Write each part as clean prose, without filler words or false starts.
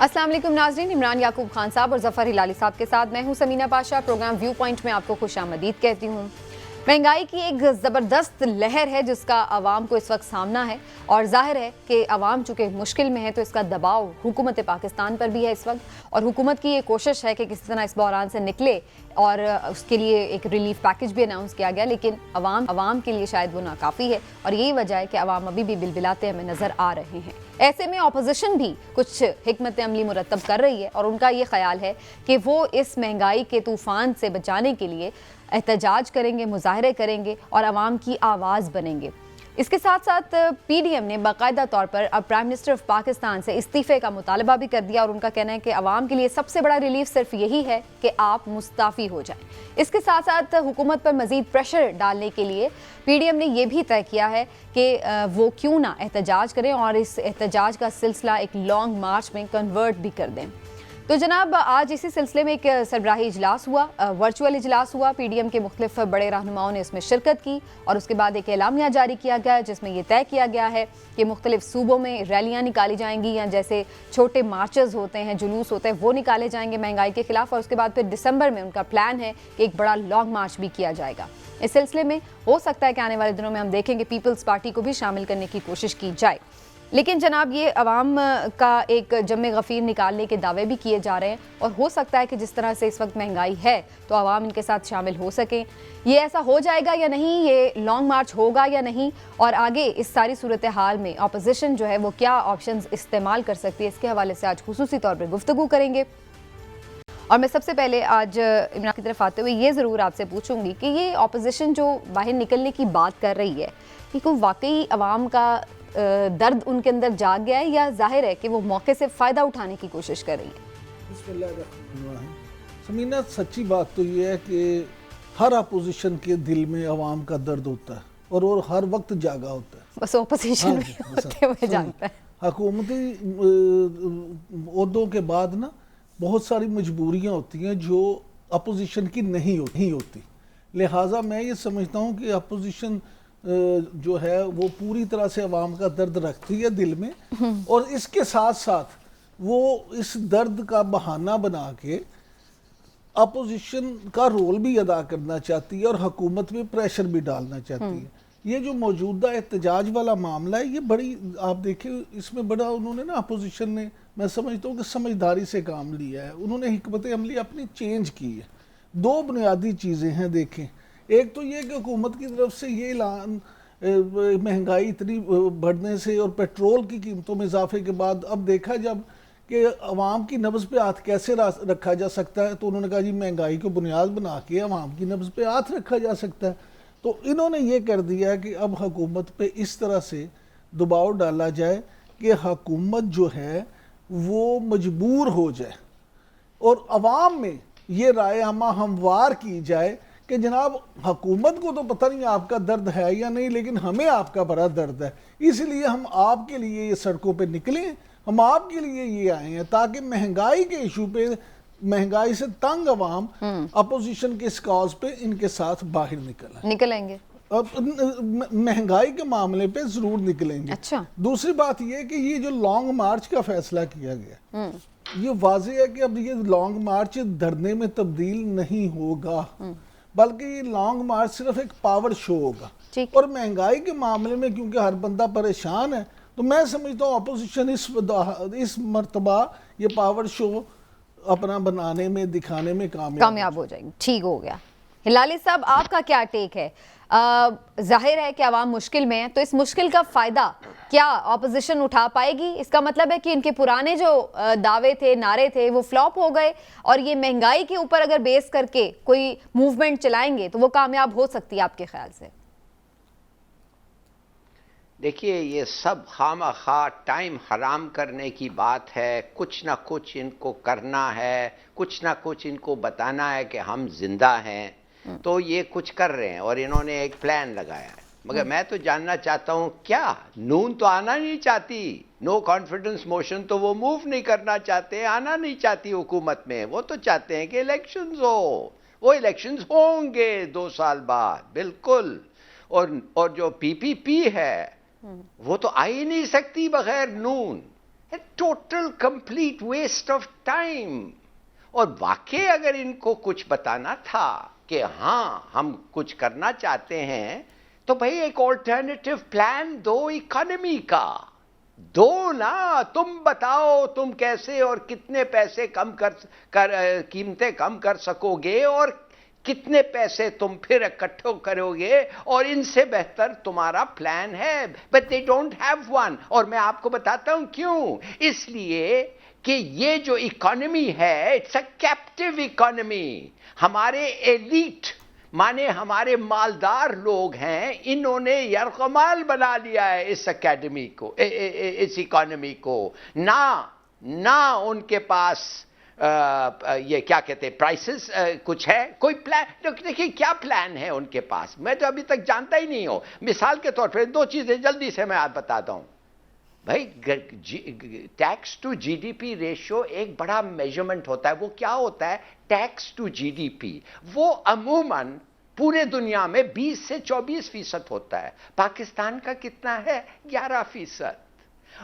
अस्सलाम वालेकुम नाज़रीन, इमरान याकूब खान साहब और ज़फ़र हिलाली साहब के साथ मैं हूं Samina Pasha. Programme viewpoint में आपको खुशामदीद कहती हूं। महंगाई की एक ज़बरदस्त लहर है जिसका आवाम को इस वक्त सामना है और जाहिर है कि आवाम चूँकि मुश्किल में है तो इसका दबाव हुकूमत पाकिस्तान पर भी है इस वक्त, और हुकूमत की ये कोशिश है कि किसी तरह इस बहरान से निकले और उसके लिए एक रिलीफ पैकेज भी अनाउंस किया गया, लेकिन आवाम के लिए शायद वो नाकाफ़ी है और यही वजह है कि आवाम अभी भी बिलबिलाते हमें नज़र आ रहे हैं। ऐसे में अपोजिशन भी कुछ हिकमत अमली मुरतब कर रही है और उनका ये ख्याल है कि वो इस महंगाई के तूफ़ान से बचाने के लिए एहतजाज करेंगे, मुजाहरे करेंगे और आवाम की आवाज़ बनेंगे। इसके साथ साथ पीडीएम ने बाकायदा तौर पर अब प्राइम मिनिस्टर ऑफ पाकिस्तान से इस्तीफ़े का मुतालबा भी कर दिया और उनका कहना है कि आवाम के लिए सबसे बड़ा रिलीफ सिर्फ यही है कि आप मुस्ताफ़ी हो जाएं। इसके साथ साथ हुकूमत पर मज़ीद प्रेशर डालने के लिए पीडीएम ने यह भी तय किया है कि वो क्यों ना एहतजाज करें और इस एहतजाज का सिलसिला एक लॉन्ग मार्च में कन्वर्ट भी कर दें। तो जनाब, आज इसी सिलसिले में एक सरबराही इजलास हुआ, वर्चुअल इजलास हुआ। पीडीएम के मुख्तलिफ बड़े रहनुमाओं ने इसमें शिरकत की और उसके बाद एक एलामिया जारी किया गया जिसमें यह तय किया गया है कि मुख्तलिफ सूबों में रैलियाँ निकाली जाएंगी या जैसे छोटे मार्चेस होते हैं, जुलूस होते हैं, वो निकाले जाएंगे महंगाई के खिलाफ, और उसके बाद फिर दिसंबर में उनका प्लान है कि एक बड़ा लॉन्ग मार्च भी किया जाएगा। इस सिलसिले में हो सकता है कि आने वाले दिनों में हम देखेंगे पीपल्स पार्टी को भी शामिल करने की कोशिश की जाए। लेकिन जनाब, ये अवाम का एक जम्मे गफ़ीर निकालने के दावे भी किए जा रहे हैं और हो सकता है कि जिस तरह से इस वक्त महंगाई है तो अवाम इनके साथ शामिल हो सकें। ये ऐसा हो जाएगा या नहीं, ये लॉन्ग मार्च होगा या नहीं, और आगे इस सारी सूरत हाल में अपोजिशन जो है वो क्या ऑप्शंस इस्तेमाल कर सकती है, इसके हवाले से आज खुसूसी तौर पर गुफ्तगू करेंगे। और मैं सबसे पहले आज इमरान की तरफ आते हुए ये ज़रूर आपसे पूछूंगी कि ये अपोजिशन जो बाहर निकलने की बात कर रही है कि कोई वाकई अवाम का दर्द उनके अंदर जाग गया है या जाहिर है कि वो मौके से फ़ायदा उठाने की कोशिश कर रही है? समीना, सच्ची बात तो ये है कि हर अपोजिशन के दिल में अवाम का दर्द होता है और वो हर वक्त जागा होता है। बस अपोजिशन होते हुए जानता है। हुकूमती ओहदों के बाद ना बहुत सारी मजबूरियां होती हैं जो अपोजिशन की नहीं होती। लिहाजा मैं ये समझता हूँ कि अपोजिशन जो है वो पूरी तरह से अवाम का दर्द रखती है दिल में, और इसके साथ साथ वो इस दर्द का बहाना बना के अपोजिशन का रोल भी अदा करना चाहती है और हुकूमत में प्रेशर भी डालना चाहती है। ये जो मौजूदा एहतजाज वाला मामला है, ये बड़ी, आप देखिए इसमें बड़ा उन्होंने ना अपोजिशन ने, मैं समझता हूँ कि समझदारी से काम लिया है। उन्होंने हिकमत अमली अपनी चेंज की है। दो बुनियादी चीज़ें हैं, देखें, एक तो ये कि हुकूमत की तरफ से ये ऐलान महंगाई इतनी बढ़ने से और पेट्रोल की कीमतों में इजाफे के बाद अब देखा जब कि अवाम की नब्ज़ पे हाथ कैसे रखा जा सकता है, तो उन्होंने कहा जी महंगाई को बुनियाद बना के अवाम की नब्ज़ पे हाथ रखा जा सकता है। तो इन्होंने ये कर दिया है कि अब हुकूमत पे इस तरह से दबाव डाला जाए कि हुकूमत जो है वो मजबूर हो जाए और अवाम में ये राय आमा हमवार की जाए कि जनाब हुकूमत को तो पता नहीं आपका दर्द है या नहीं, लेकिन हमें आपका बड़ा दर्द है, इसलिए हम आपके लिए ये सड़कों पे निकलें, हम आपके लिए ये आए हैं ताकि महंगाई के इशू पे, महंगाई से तंग अवाम अपोजिशन के इस कॉज पे इनके साथ बाहर निकलेंगे। अब महंगाई के मामले पे जरूर निकलेंगे। अच्छा। दूसरी बात ये कि ये जो लॉन्ग मार्च का फैसला किया गया, ये वाज़ेह है कि अब ये लॉन्ग मार्च धरने में तब्दील नहीं होगा, बल्कि ये लॉन्ग मार्च सिर्फ एक पावर शो होगा। और महंगाई के मामले में क्योंकि हर बंदा परेशान है, तो मैं समझता हूँ अपोजिशन इस मर्तबा ये पावर शो अपना बनाने में, दिखाने में कामयाब हो जाएगी। ठीक हो गया। हिलाली साहब, आपका क्या टेक है? जाहिर है कि आवाम मुश्किल में है, तो इस मुश्किल का फ़ायदा क्या अपोजिशन उठा पाएगी? इसका मतलब है कि इनके पुराने जो दावे थे, नारे थे, वो फ्लॉप हो गए और ये महंगाई के ऊपर अगर बेस करके कोई मूवमेंट चलाएंगे तो वो कामयाब हो सकती है आपके ख्याल से? देखिए, ये सब खामखा टाइम हराम करने की बात है। कुछ ना कुछ इनको करना है, कुछ ना कुछ इनको बताना है कि हम जिंदा हैं, तो ये कुछ कर रहे हैं और इन्होंने एक प्लान लगाया है। मगर मैं तो जानना चाहता हूँ, क्या नून तो आना नहीं चाहती? नो कॉन्फिडेंस मोशन तो वो मूव नहीं करना चाहते, आना नहीं चाहती हुकूमत में। वो तो चाहते हैं कि इलेक्शंस हो, वो इलेक्शंस होंगे 2 साल बाद, बिल्कुल। और जो पीपीपी है वो तो आ ही नहीं सकती बगैर नून। Total complete waste of time. और वाकई अगर इनको कुछ बताना था कि हाँ हम कुछ करना चाहते हैं, तो भाई एक ऑल्टरनेटिव प्लान दो इकोनॉमी का, दो ना। तुम बताओ तुम कैसे और कितने पैसे कम कीमतें कम कर सकोगे और कितने पैसे तुम फिर इकट्ठे करोगे, और इनसे बेहतर तुम्हारा प्लान है। But they don't have one. और मैं आपको बताता हूं क्यों। इसलिए कि ये जो इकोनॉमी है, इट्स अ कैप्टिव इकोनॉमी। हमारे एलीट माने हमारे मालदार लोग हैं, इन्होंने यरगमाल बना लिया है इस एकेडमी को, इस इकोनॉमी को। ना उनके पास ये क्या कहते हैं प्राइसेस कुछ है, कोई प्लान। देखिए क्या प्लान है उनके पास, मैं तो अभी तक जानता ही नहीं हूं। मिसाल के तौर पर दो चीजें जल्दी से मैं आप बताता हूं। भाई टैक्स टू जीडीपी रेशियो एक बड़ा मेजरमेंट होता है। वो क्या होता है? Tax to GDP. वो अमूमन पूरे दुनिया में 20 से 24% होता है। पाकिस्तान का कितना है? 11%।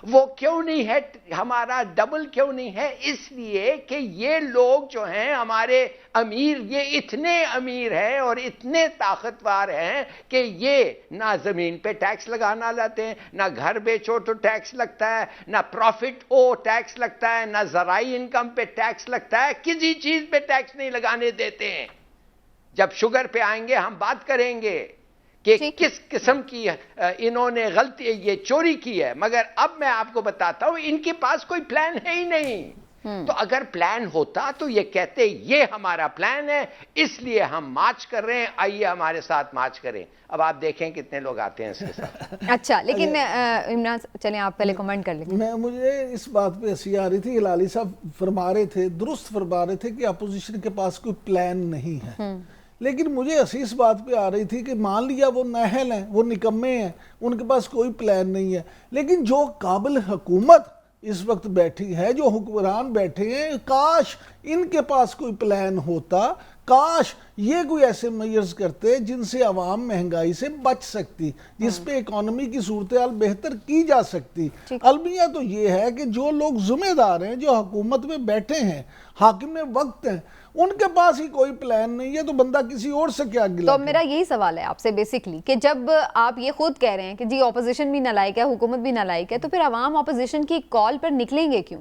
वो क्यों नहीं है हमारा डबल, क्यों नहीं है? इसलिए कि ये लोग जो हैं हमारे अमीर, ये इतने अमीर हैं और इतने ताकतवर हैं कि ये ना जमीन पे टैक्स लगाना लाते हैं, ना घर बेचो तो टैक्स लगता है, ना प्रॉफिट हो टैक्स लगता है, ना ज़राई इनकम पे टैक्स लगता है, किसी चीज पे टैक्स नहीं लगाने देते हैं। जब शुगर पे आएंगे हम बात करेंगे कि किस किस्म की इन्होंने गलती, ये चोरी की है। मगर अब मैं आपको बताता हूं, इनके पास कोई प्लान है ही नहीं। तो अगर प्लान होता तो ये कहते ये हमारा प्लान है, इसलिए हम मार्च कर रहे हैं, आइए हमारे साथ मार्च करें। अब आप देखें कितने लोग आते हैं इसके साथ। अच्छा, लेकिन इमरान चलें आप पहले कमेंट कर लें। मुझे इस बात पे हंसी आ रही थी। हिलाली साहब फरमा रहे थे, दुरुस्त फरमा रहे थे कि अपोजिशन के पास कोई प्लान नहीं है। लेकिन मुझे हंसी इस बात पे आ रही थी कि मान लिया वो नाहल हैं, वो निकम्मे हैं, उनके पास कोई प्लान नहीं है। लेकिन जो काबिल हुकूमत इस वक्त बैठी है, जो हुक्मरान बैठे हैं, काश इनके पास कोई प्लान होता, काश ये कोई ऐसे मेजर्स करते जिनसे आवाम महंगाई से बच सकती, जिस पे इकोनॉमी की सूरत हाल बेहतर की जा सकती। अलमिया तो ये है कि जो लोग जिम्मेदार हैं, जो हुकूमत में बैठे हैं, हाकिम वक्त हैं, उनके पास ही कोई प्लान नहीं है, तो बंदा किसी और से क्या गिला। तो मेरा यही सवाल है आपसे बेसिकली कि जब आप ये खुद कह रहे हैं कि जी ऑपोजिशन भी नालायक है, हुकूमत भी नालायक है, तो फिर अवाम ऑपोजिशन की कॉल पर निकलेंगे क्यों?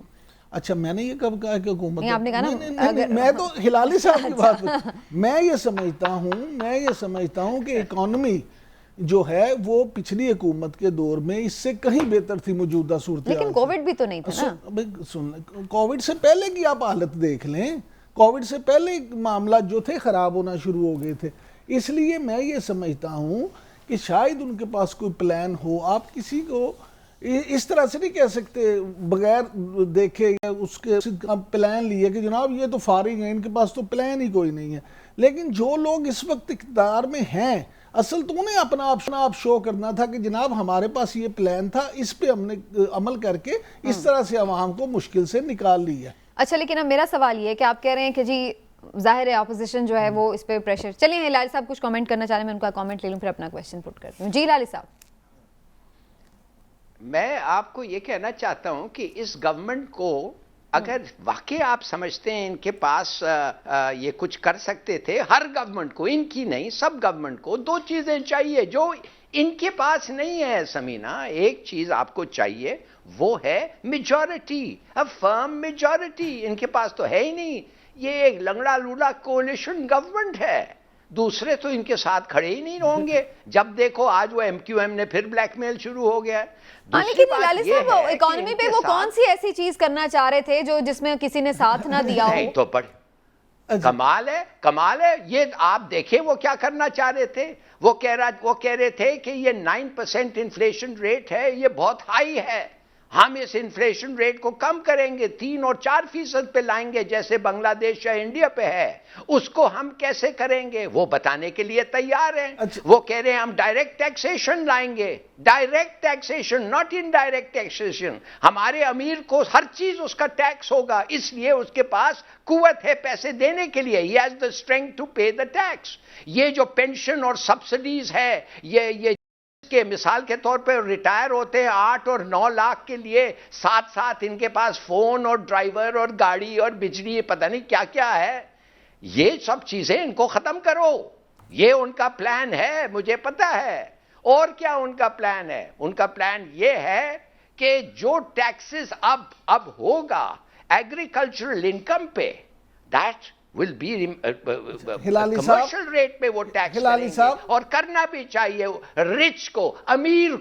अच्छा, मैंने ये कब कहा कि हुकूमत, आपने कहा ना, नहीं, मैं तो हिलाली साहब की बात मैं ये समझता हूँ कि इकोनॉमी जो है वो पिछली हुकूमत के दौर में इससे कहीं बेहतर थी मौजूदा सूरत। लेकिन कोविड भी तो नहीं था ना। सुन, कोविड से पहले की आप हालत देख लें, कोविड से पहले मामला जो थे खराब होना शुरू हो गए थे। इसलिए मैं ये समझता हूँ कि शायद उनके पास कोई प्लान हो। आप किसी को इस तरह से नहीं कह सकते बगैर देखे या उसके प्लान लिए कि जनाब ये तो फारिग है, इनके पास तो प्लान ही कोई नहीं है। लेकिन जो लोग इस वक्त इक़्तिदार में हैं, असल तो उन्हें अपना आप शो करना था कि जनाब हमारे पास ये प्लान था, इस पे हमने अमल करके इस तरह से अवाम को मुश्किल से निकाल लिया। अच्छा, लेकिन अब मेरा सवाल ये है कि आप कह रहे हैं कि जी जाहिर है ऑपोजिशन जो है वो इस पे प्रेशर। चलिए हिलाली साहब कुछ कमेंट करना चाह रहे हैं, मैं उनका कमेंट ले लूं फिर अपना क्वेश्चन पुट करती हूँ। जी हिलाली साहब। मैं आपको ये कहना चाहता हूं कि इस गवर्नमेंट को अगर वाकई आप समझते हैं इनके पास ये कुछ कर सकते थे, हर गवर्नमेंट को, इनकी नहीं सब गवर्नमेंट को दो चीजें चाहिए जो इनके पास नहीं है। समीना, एक चीज आपको चाहिए, वो है मेजॉरिटी, अ फर्म मेजॉरिटी। इनके पास तो है ही नहीं। ये एक लंगड़ा लूला कोalition गवर्नमेंट है, दूसरे तो इनके साथ खड़े ही नहीं होंगे। जब देखो आज वो एमक्यूएम ने फिर ब्लैकमेल शुरू हो गया है। लेकिन हिलाली साहब इकोनॉमी पे वो कौन सी ऐसी चीज करना चाह रहे थे जो जिसमें किसी ने साथ ना दिया हो? नहीं तो बड़ी कमाल है। ये आप देखें वो क्या करना चाह रहे थे। वो कह रहे थे कि ये 9% इन्फ्लेशन रेट है, ये बहुत हाई है, हम इस इन्फ्लेशन रेट को कम करेंगे, 3 और 4% पे लाएंगे जैसे बांग्लादेश या इंडिया पे है। उसको हम कैसे करेंगे वो बताने के लिए तैयार हैं। अच्छा। वो कह रहे हैं हम डायरेक्ट टैक्सेशन लाएंगे, direct taxation, not indirect taxation. हमारे अमीर को हर चीज उसका टैक्स होगा, इसलिए उसके पास कुव्वत है पैसे देने के लिए, he has the strength to pay the tax. ये जो पेंशन और सब्सिडीज है, ये के मिसाल के तौर पे रिटायर होते हैं 8 और 9 लाख के लिए, साथ साथ इनके पास फोन और ड्राइवर और गाड़ी और बिजली पता नहीं क्या क्या है। ये सब चीजें इनको खत्म करो, ये उनका प्लान है, मुझे पता है। और क्या उनका प्लान है? उनका प्लान ये है कि जो टैक्सेस अब होगा एग्रीकल्चरल इनकम पे, that will be commercial rate पे वो टैक्स करेंगे, और करना भी चाहिए। रिच को, अमीर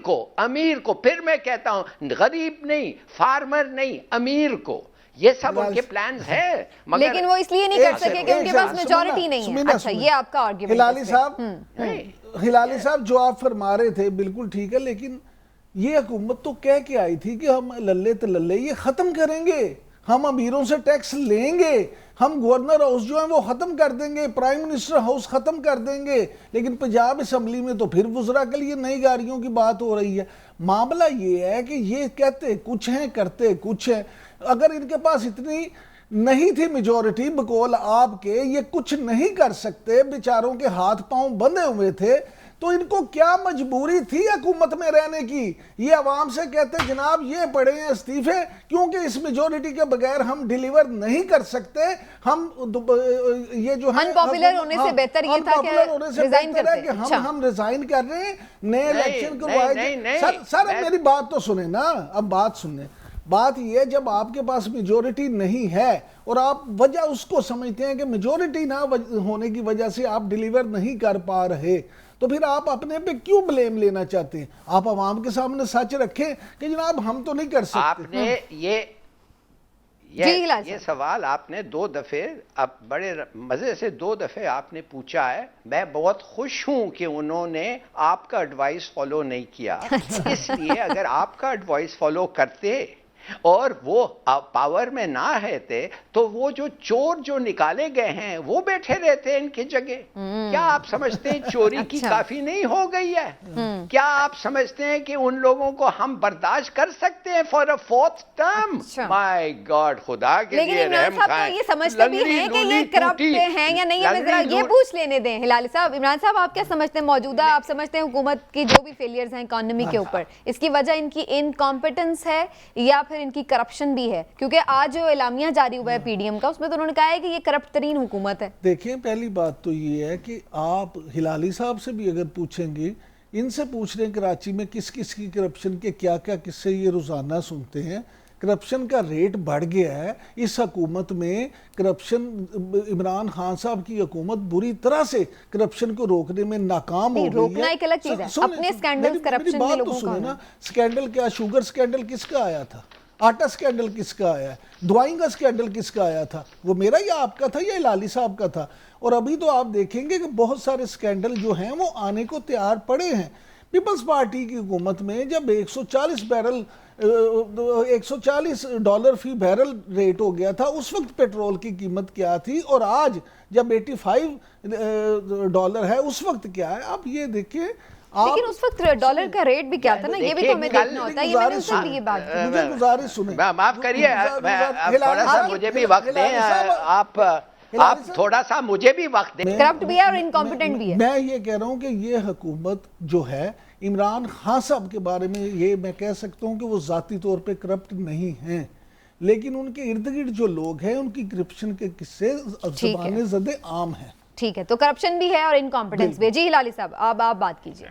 को, फिर मैं कहता हूं गरीब नहीं, फार्मर नहीं, अमीर को। ये सब उनके प्लान्स हैं, मगर लेकिन वो इसलिए नहीं कर सके कि उनके पास मेजॉरिटी नहीं है। अच्छा, ये आपका आर्गुमेंट। हिलाली साहब जो आप फरमा रहे थे बिल्कुल ठीक है, लेकिन ये हुकूमत तो कह के आई थी कि हम लल्ले तल्ले ये खत्म करेंगे, हम अमीरों से टैक्स लेंगे, हम गवर्नर हाउस जो है वो खत्म कर देंगे, प्राइम मिनिस्टर हाउस खत्म कर देंगे। लेकिन पंजाब असम्बली में तो फिर वज़रा के लिए नई गाड़ियों की बात हो रही है। मामला ये है कि ये कहते कुछ हैं, करते कुछ हैं। अगर इनके पास इतनी नहीं थी मेजॉरिटी बकौल आपके, ये कुछ नहीं कर सकते, बेचारों के हाथ पांव बंधे हुए थे, तो इनको क्या मजबूरी थी हुकूमत में रहने की? ये आवाम से कहते जनाब ये पड़े हैं इस्तीफे, क्योंकि इस मेजॉरिटी के बगैर हम डिलीवर नहीं कर सकते। हम ये जो है अनपॉपुलर होने से बेहतर ये था कि रिजाइन करते हैं। अच्छा, हम रिजाइन कर रहे हैं, नए इलेक्शन करवाए। सर मेरी बात तो सुने ना, अब बात सुने। बात यह, जब आपके पास मेजॉरिटी नहीं है और आप वजह उसको समझते हैं कि मेजॉरिटी ना होने की वजह से आप डिलीवर नहीं कर पा रहे, तो फिर आप अपने पे क्यों ब्लेम लेना चाहते हैं? आप आवाम के सामने सच रखें कि जनाब हम तो नहीं कर सकते। आपने ये सवाल आपने 2 दफे, अब बड़े मजे से 2 दफे आपने पूछा है। मैं बहुत खुश हूं कि उन्होंने आपका एडवाइस फॉलो नहीं किया। इसलिए अगर आपका एडवाइस फॉलो करते और वो पावर में ना रहते, तो वो जो चोर जो निकाले गए हैं वो बैठे रहते इनकी जगह। क्या आप समझते हैं चोरी की काफी नहीं हो गई है? क्या आप समझते हैं कि उन लोगों को हम बर्दाश्त कर सकते हैं for a 4th term? My God, खुदा के लिए रहम खाएं। ये समझते भी हैं कि ये करप्ट हैं या नहीं? हमें जरा ये पूछ लेने दें हिलाली साहब। इमरान साहब, आप क्या समझते हैं मौजूदा, आप समझते हैं हुकूमत की जो भी फेलियर्स हैं इकोनॉमी के ऊपर, इसकी वजह इनकी इनकॉम्पिटेंस है या फिर इनकी करप्शन भी है? क्योंकि आज जो एलामिया जारी हुआ है पीडीएम का, उसमें तो उन्होंने कहा है कि ये करप्ट तरीन हुकूमत है। देखिए, पहली बात तो ये है कि आप हिलाली साहब से भी अगर पूछेंगे, इनसे पूछ रहे हैं कराची में किस किस की करप्शन के क्या क्या किस्से ये रोजाना सुनते हैं। करप्शन का रेट बढ़ गया है इस हुकूमत में। करप्शन, इमरान खान साहब की हुकूमत बुरी तरह से करप्शन को रोकने में नाकाम हो गई है। रोकना एक अलग चीज है, अपने स्कैंडल्स करप्शन में लोगों का ना। स्कैंडल क्या, शुगर स्कैंडल किसका आया था? आटा स्कैंडल किसका आया है? दवाई का स्कैंडल किसका आया था? वो मेरा या आपका था या हिलाली साहब का था? और अभी तो आप देखेंगे कि बहुत सारे स्कैंडल जो हैं वो आने को तैयार पड़े हैं। पीपल्स पार्टी की हुकूमत में जब 140 डॉलर फी बैरल रेट हो गया था, उस वक्त पेट्रोल की कीमत क्या थी, और आज जब 85 डॉलर है उस वक्त क्या है? आप ये देखिए। लेकिन उस वक्त डॉलर का रेट भी क्या था ना, ये भी तो हमें देखना होता है। ये मैंने उनसे भी ये बात की। मुझे गुजारिश सुने, माफ करिए, थोड़ा सा मुझे भी वक्त दें। आप थोड़ा सा मुझे भी वक्त दें। करप्ट भी है और इनकॉम्पिटेंट भी है। मैं ये कह रहा हूँ कि ये हुकूमत जो है, इमरान खान साहब के बारे में ये मैं कह सकता हूँ कि वो जाती तौर पे करप्ट नहीं हैं, लेकिन उनके इर्द गिर्द जो लोग हैं उनकी करप्शन के किस्से ज़बाने ज़दे आम हैं। ठीक है, तो करप्शन भी है और इनकॉम्पिटेंस भी। जी हिलाली साहब, अब आप बात कीजिए।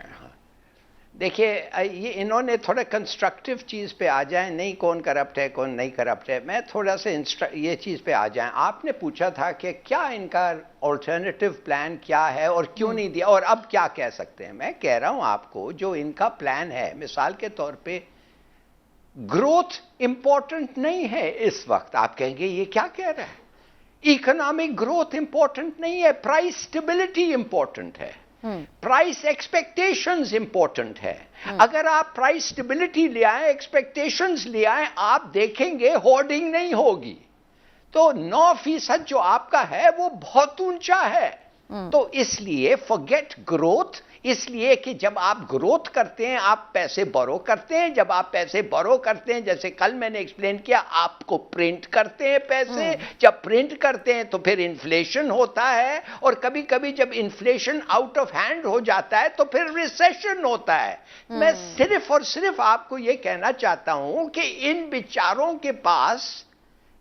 देखिए, ये इन्होंने थोड़ा कंस्ट्रक्टिव चीज़ पे आ जाए, नहीं कौन करप्ट है कौन नहीं करप्ट है। मैं थोड़ा सा ये चीज़ पे आ जाए। आपने पूछा था कि क्या इनका ऑल्टरनेटिव प्लान क्या है और क्यों नहीं दिया और अब क्या कह सकते हैं। मैं कह रहा हूं आपको, जो इनका प्लान है, मिसाल के तौर पे ग्रोथ इंपॉर्टेंट नहीं है इस वक्त। आप कहेंगे ये क्या कह रहा है? इकोनॉमिक ग्रोथ इंपॉर्टेंट नहीं है, प्राइस स्टेबिलिटी इंपॉर्टेंट है, प्राइस एक्सपेक्टेशंस इंपॉर्टेंट है। अगर आप प्राइस स्टेबिलिटी ले आए, एक्सपेक्टेशंस ले आए, आप देखेंगे होर्डिंग नहीं होगी। तो 9% जो आपका है वो बहुत ऊंचा है। तो इसलिए फॉरगेट ग्रोथ, इसलिए कि जब आप ग्रोथ करते हैं आप पैसे बोरो करते हैं, जब आप पैसे बोरो करते हैं, जैसे कल मैंने एक्सप्लेन किया, आपको प्रिंट करते हैं पैसे, जब प्रिंट करते हैं तो फिर इन्फ्लेशन होता है, और कभी कभी जब इन्फ्लेशन आउट ऑफ हैंड हो जाता है तो फिर रिसेशन होता है। मैं सिर्फ और सिर्फ आपको यह कहना चाहता हूं कि इन बिचारों के पास,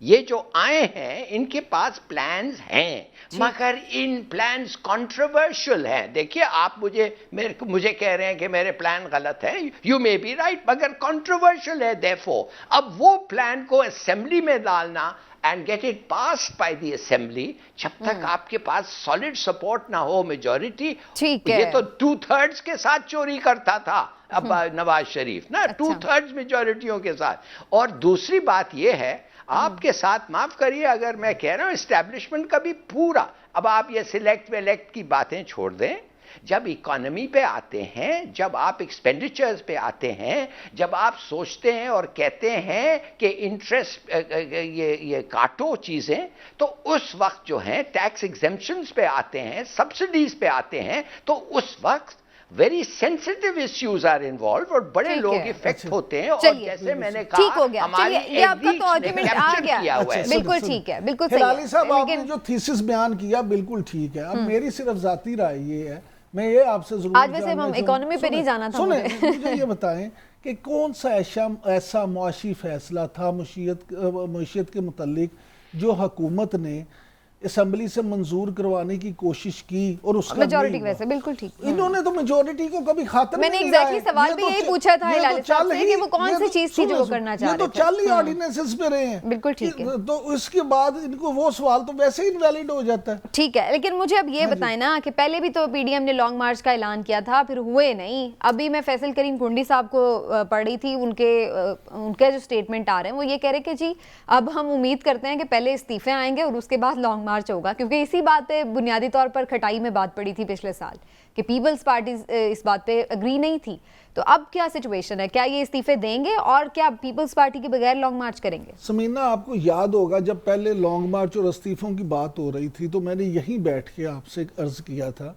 ये जो आए हैं, इनके पास प्लान्स हैं, मगर इन प्लान्स कंट्रोवर्शियल हैं। देखिए, आप मुझे कह रहे हैं कि मेरे प्लान गलत है, यू मे बी राइट, मगर कंट्रोवर्शियल है। देयरफॉर अब वो प्लान को असेंबली में डालना and get it passed by the assembly, जब तक आपके पास सॉलिड सपोर्ट ना हो, मेजॉरिटी, ये तो 2/3 के साथ चोरी करता था अब नवाज शरीफ ना, 2/3 मेजॉरिटियों के साथ। और दूसरी बात यह है, आपके साथ, माफ करिए अगर मैं कह रहा हूं, एस्टैब्लिशमेंट का भी पूरा, अब आप ये सिलेक्ट वेलेक्ट की बातें छोड़ दें, जब इकोनॉमी पे आते हैं, जब आप एक्सपेंडिचर्स पे आते हैं, जब आप सोचते हैं और कहते हैं कि इंटरेस्ट ये काटो चीजें, तो उस वक्त जो है टैक्स एग्जेम्पशंस पे आते हैं, सब्सिडीज पे आते हैं, तो उस वक्त very sensitive issues are involve और बड़े लोग इफेक्ट होते हैं। और जैसे मैंने कहा, ठीक हो गया, चलिए ये आपका तो आर्गुमेंट आ गया, बिल्कुल ठीक है, बिल्कुल सही है। हिलाली साहब, आपने जो थीसिस बयान किया बिल्कुल ठीक है। अब मेरी सिर्फ जाती राय ये है, मैं ये आपसे जरूर, आज वैसे हम इकोनॉमी पे नहीं जाना था, मुझे ये बताएं कि कौन सा ऐसा मुआशी फैसला था मईशत के मुतालिक जो हुकूमत ने असेंबली से मंजूर करवाने की कोशिश की और उसका मेजॉरिटी, वैसे बिल्कुल ठीक, इन्होंने तो मेजॉरिटी को कभी खातिर मैंने एग्जैक्टली सवाल भी यही पूछा था हिलाली साहब से कि वो कौन सी चीज थी जो वो करना चाह रहे थे। ये तो 40 ऑर्डिनेंसेस पे रहे हैं, बिल्कुल ठीक है, तो उसके बाद इनको वो सवाल तो वैसे ही इनवैलिड हो जाता है। ठीक है, लेकिन मुझे अब ये बताएं ना कि पहले भी तो पीडीएम ने लॉन्ग मार्च का ऐलान किया था, फिर हुए नहीं। अभी मैं फैसल करीम कुंडी साहब को पढ़ रही थी, उनके जो स्टेटमेंट आ रहे हैं वो ये कह रहे हैं कि जी अब हम उम्मीद करते हैं कि पहले इस्तीफे आएंगे और उसके बाद लॉन्ग मार्च होगा, क्योंकि इसी बात पे बुनियादी तौर पर खटाई में बात पड़ी थी पिछले साल कि पीपल्स पार्टी इस बात पे अग्री नहीं थी। तो अब क्या सिचुएशन है, क्या ये इस्तीफे देंगे और क्या पीपल्स पार्टी के बगैर लॉन्ग मार्च करेंगे? समीना, आपको याद होगा जब पहले लॉन्ग मार्च और इस्तीफों की बात हो रही थी तो मैंने यहीं बैठ के आपसे अर्ज किया था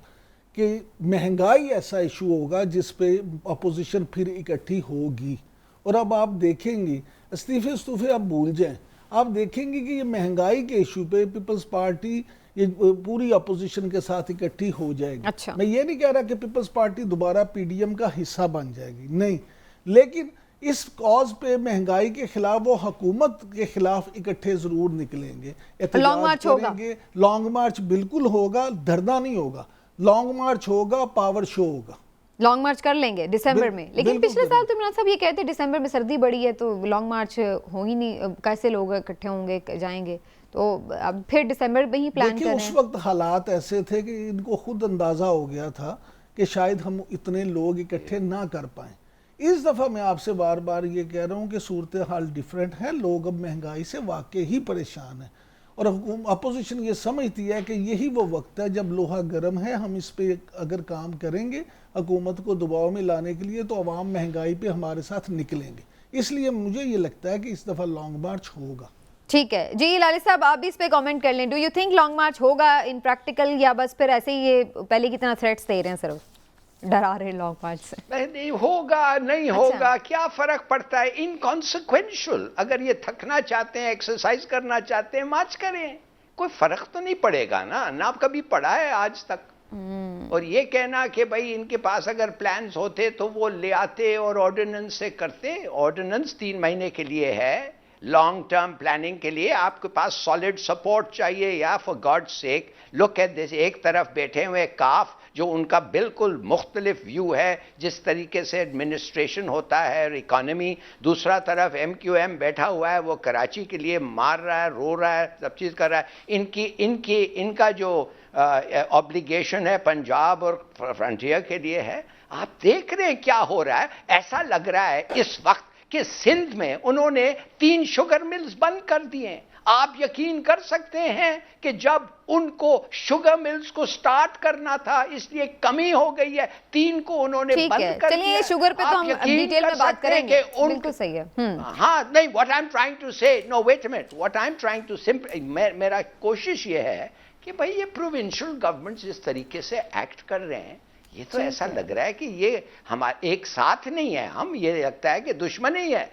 कि महंगाई ऐसा इशू होगा जिस पे अपोजिशन फिर इकट्ठी होगी। और अब आप देखेंगे, इस्तीफे आप भूल जाएं, आप देखेंगे कि ये महंगाई के इशू पे पीपल्स पार्टी ये पूरी अपोजिशन के साथ इकट्ठी हो जाएगी। अच्छा। मैं ये नहीं कह रहा कि पीपल्स पार्टी दोबारा पीडीएम का हिस्सा बन जाएगी, नहीं, लेकिन इस कॉज पे महंगाई के खिलाफ वो हुकूमत के खिलाफ इकट्ठे जरूर निकलेंगे, लॉन्ग मार्च होगा, लॉन्ग मार्च बिल्कुल होगा, धरना नहीं होगा, लॉन्ग मार्च होगा, पावर शो होगा। लॉन्ग मार्च कर लेंगे दिसंबर में, लेकिन पिछले साल तो इमरान साहब ये कहते दिसंबर में सर्दी बढ़ी है तो लॉन्ग मार्च हो ही नहीं, कैसे लोग इकट्ठे होंगे जाएंगे, तो अब फिर दिसंबर में ही प्लान कर रहे हैं। उस वक्त हालात ऐसे थे कि इनको खुद अंदाजा हो गया था कि शायद हम इतने लोग इकट्ठे ना कर पाएं। इस दफ़ा मैं आपसे बार बार ये कह रहा हूँ कि सूरत हाल डिफरेंट है, लोग अब महंगाई से वाकई ही परेशान हैं और अपोजिशन ये समझती है कि यही वो वक्त है जब लोहा गर्म है, हम इस पे अगर काम करेंगे हुकूमत को दबाव में लाने के लिए तो अवाम महंगाई पे हमारे साथ निकलेंगे। इसलिए मुझे ये लगता है कि इस दफ़ा लॉन्ग मार्च होगा। ठीक है जी, लाली साहब आप भी इस पे कमेंट कर लें, डू यू थिंक लॉन्ग मार्च होगा इन प्रैक्टिकल, या बस फिर ऐसे ही ये पहले की तरह थ्रेट्स दे रहे हैं, सिर्फ डरा रहे लॉन्ग मार्च से? नहीं होगा, नहीं होगा, क्या फर्क पड़ता है, इनकॉन्सिक्वेंशियल। अगर ये थकना चाहते हैं, एक्सरसाइज करना चाहते हैं, मार्च करें, कोई फर्क तो नहीं पड़ेगा ना कभी पड़ा है आज तक। और ये कहना कि भाई इनके पास अगर प्लान्स होते तो वो ले आते और ऑर्डिनेंस से करते, ऑर्डिनेंस 3 महीने के लिए है, लॉन्ग टर्म प्लानिंग के लिए आपके पास सॉलिड सपोर्ट चाहिए। या for God sake look at this, एक तरफ बैठे हुए काफ जो उनका बिल्कुल मुख्तलिफ व्यू है जिस तरीके से एडमिनिस्ट्रेशन होता है और इकॉनमी, दूसरा तरफ MQM बैठा हुआ है, वो कराची के लिए मार रहा है, रो रहा है, सब चीज़ कर रहा है। इनका जो ऑब्लिगेशन है पंजाब और फ्रंटियर के लिए है। आप देख रहे हैं क्या हो रहा है, ऐसा लग रहा है इस वक्त कि सिंध में उन्होंने 3 शुगर मिल्स बंद कर दिए। आप यकीन कर सकते हैं कि जब उनको शुगर मिल्स को स्टार्ट करना था इसलिए कमी हो गई है, 3 को उन्होंने बंद कर दिया। चलिए शुगर पे तो हम डिटेल में बात करेंगे, बिल्कुल सही है। हाँ, नहीं, what I am trying to say, no wait a minute, what I am trying to simple, मेरा कोशिश ये है कि भाई ये प्रोविंशियल गवर्नमेंट्स जिस तरीके से एक्ट कर रहे हैं, ये तो ऐसा लग रहा है कि ये हमारे एक साथ नहीं है, हम ये लगता है कि दुश्मन ही है।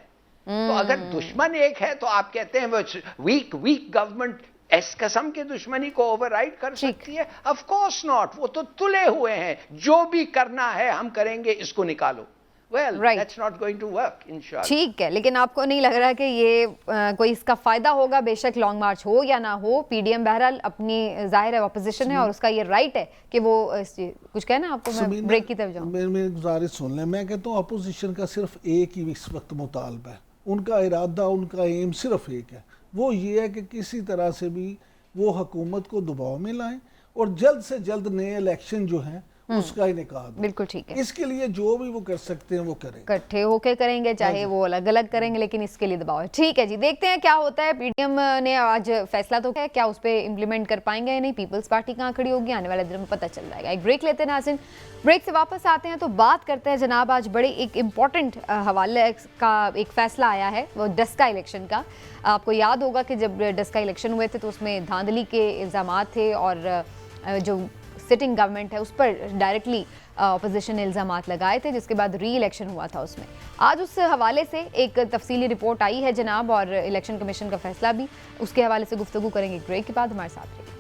तो अगर दुश्मन एक है तो आप कहते हैं वो वीक गवर्नमेंट इस किस्म के दुश्मनी को ओवरराइड कर सकती है? Of course not. वो तो तुले हुए हैं, जो भी करना है हम करेंगे, इसको निकालो। Well, that's not going to work, inshallah. ठीक है, लेकिन आपको नहीं लग रहा कि ये कोई इसका फायदा होगा? बेशक लॉन्ग मार्च हो या ना हो, पीडीएम बहरहाल अपनी जाहिर है ऑपोजिशन है और उसका ये राइट है कि वो कुछ कहना आपको। मैं ब्रेक की तरफ जाऊं। मेरी गुजारिश सुन लें। मैं कहता हूँ अपोजिशन का सिर्फ एक ही इस वक्त मुतालबा है, उनका इरादा, उनका एम सिर्फ एक है, वो ये है कि किसी तरह से भी वो हुकूमत को दबाव में लाएं और जल्द से जल्द नए इलेक्शन जो हैं उसका इनेकाद। बिल्कुल ठीक है। इसके लिए जो भी वो कर सकते हैं वो करें, इकट्ठे होकर करेंगे, चाहे वो अलग अलग करेंगे, लेकिन इसके लिए दबाव है। ठीक है जी, देखते हैं क्या होता है। पीडीएम ने आज फैसला तो है, क्या उस पर इम्प्लीमेंट कर पाएंगे या नहीं? पीपल्स पार्टी कहाँ खड़ी होगी, आने वाले दिनों में पता चल जाएगा। एक ब्रेक लेते हैं नाज़रीन, ब्रेक से वापस आते हैं तो बात करते हैं जनाब। आज बड़े एक इम्पॉर्टेंट हवाले का एक फैसला आया है, वो डस्का इलेक्शन का। आपको याद होगा कि जब डस्का इलेक्शन हुए थे तो उसमें धांधली के इल्ज़ाम थे और जो सिटिंग गवर्नमेंट है उस पर डायरेक्टली अपोजिशन ने इल्ज़ाम लगाए थे, जिसके बाद री इलेक्शन हुआ था उसमें। आज उस हवाले से एक तफसीली रिपोर्ट आई है जनाब, और इलेक्शन कमीशन का फैसला भी, उसके हवाले से गुफ्तगू करेंगे ब्रेक के बाद। हमारे साथ रहिए।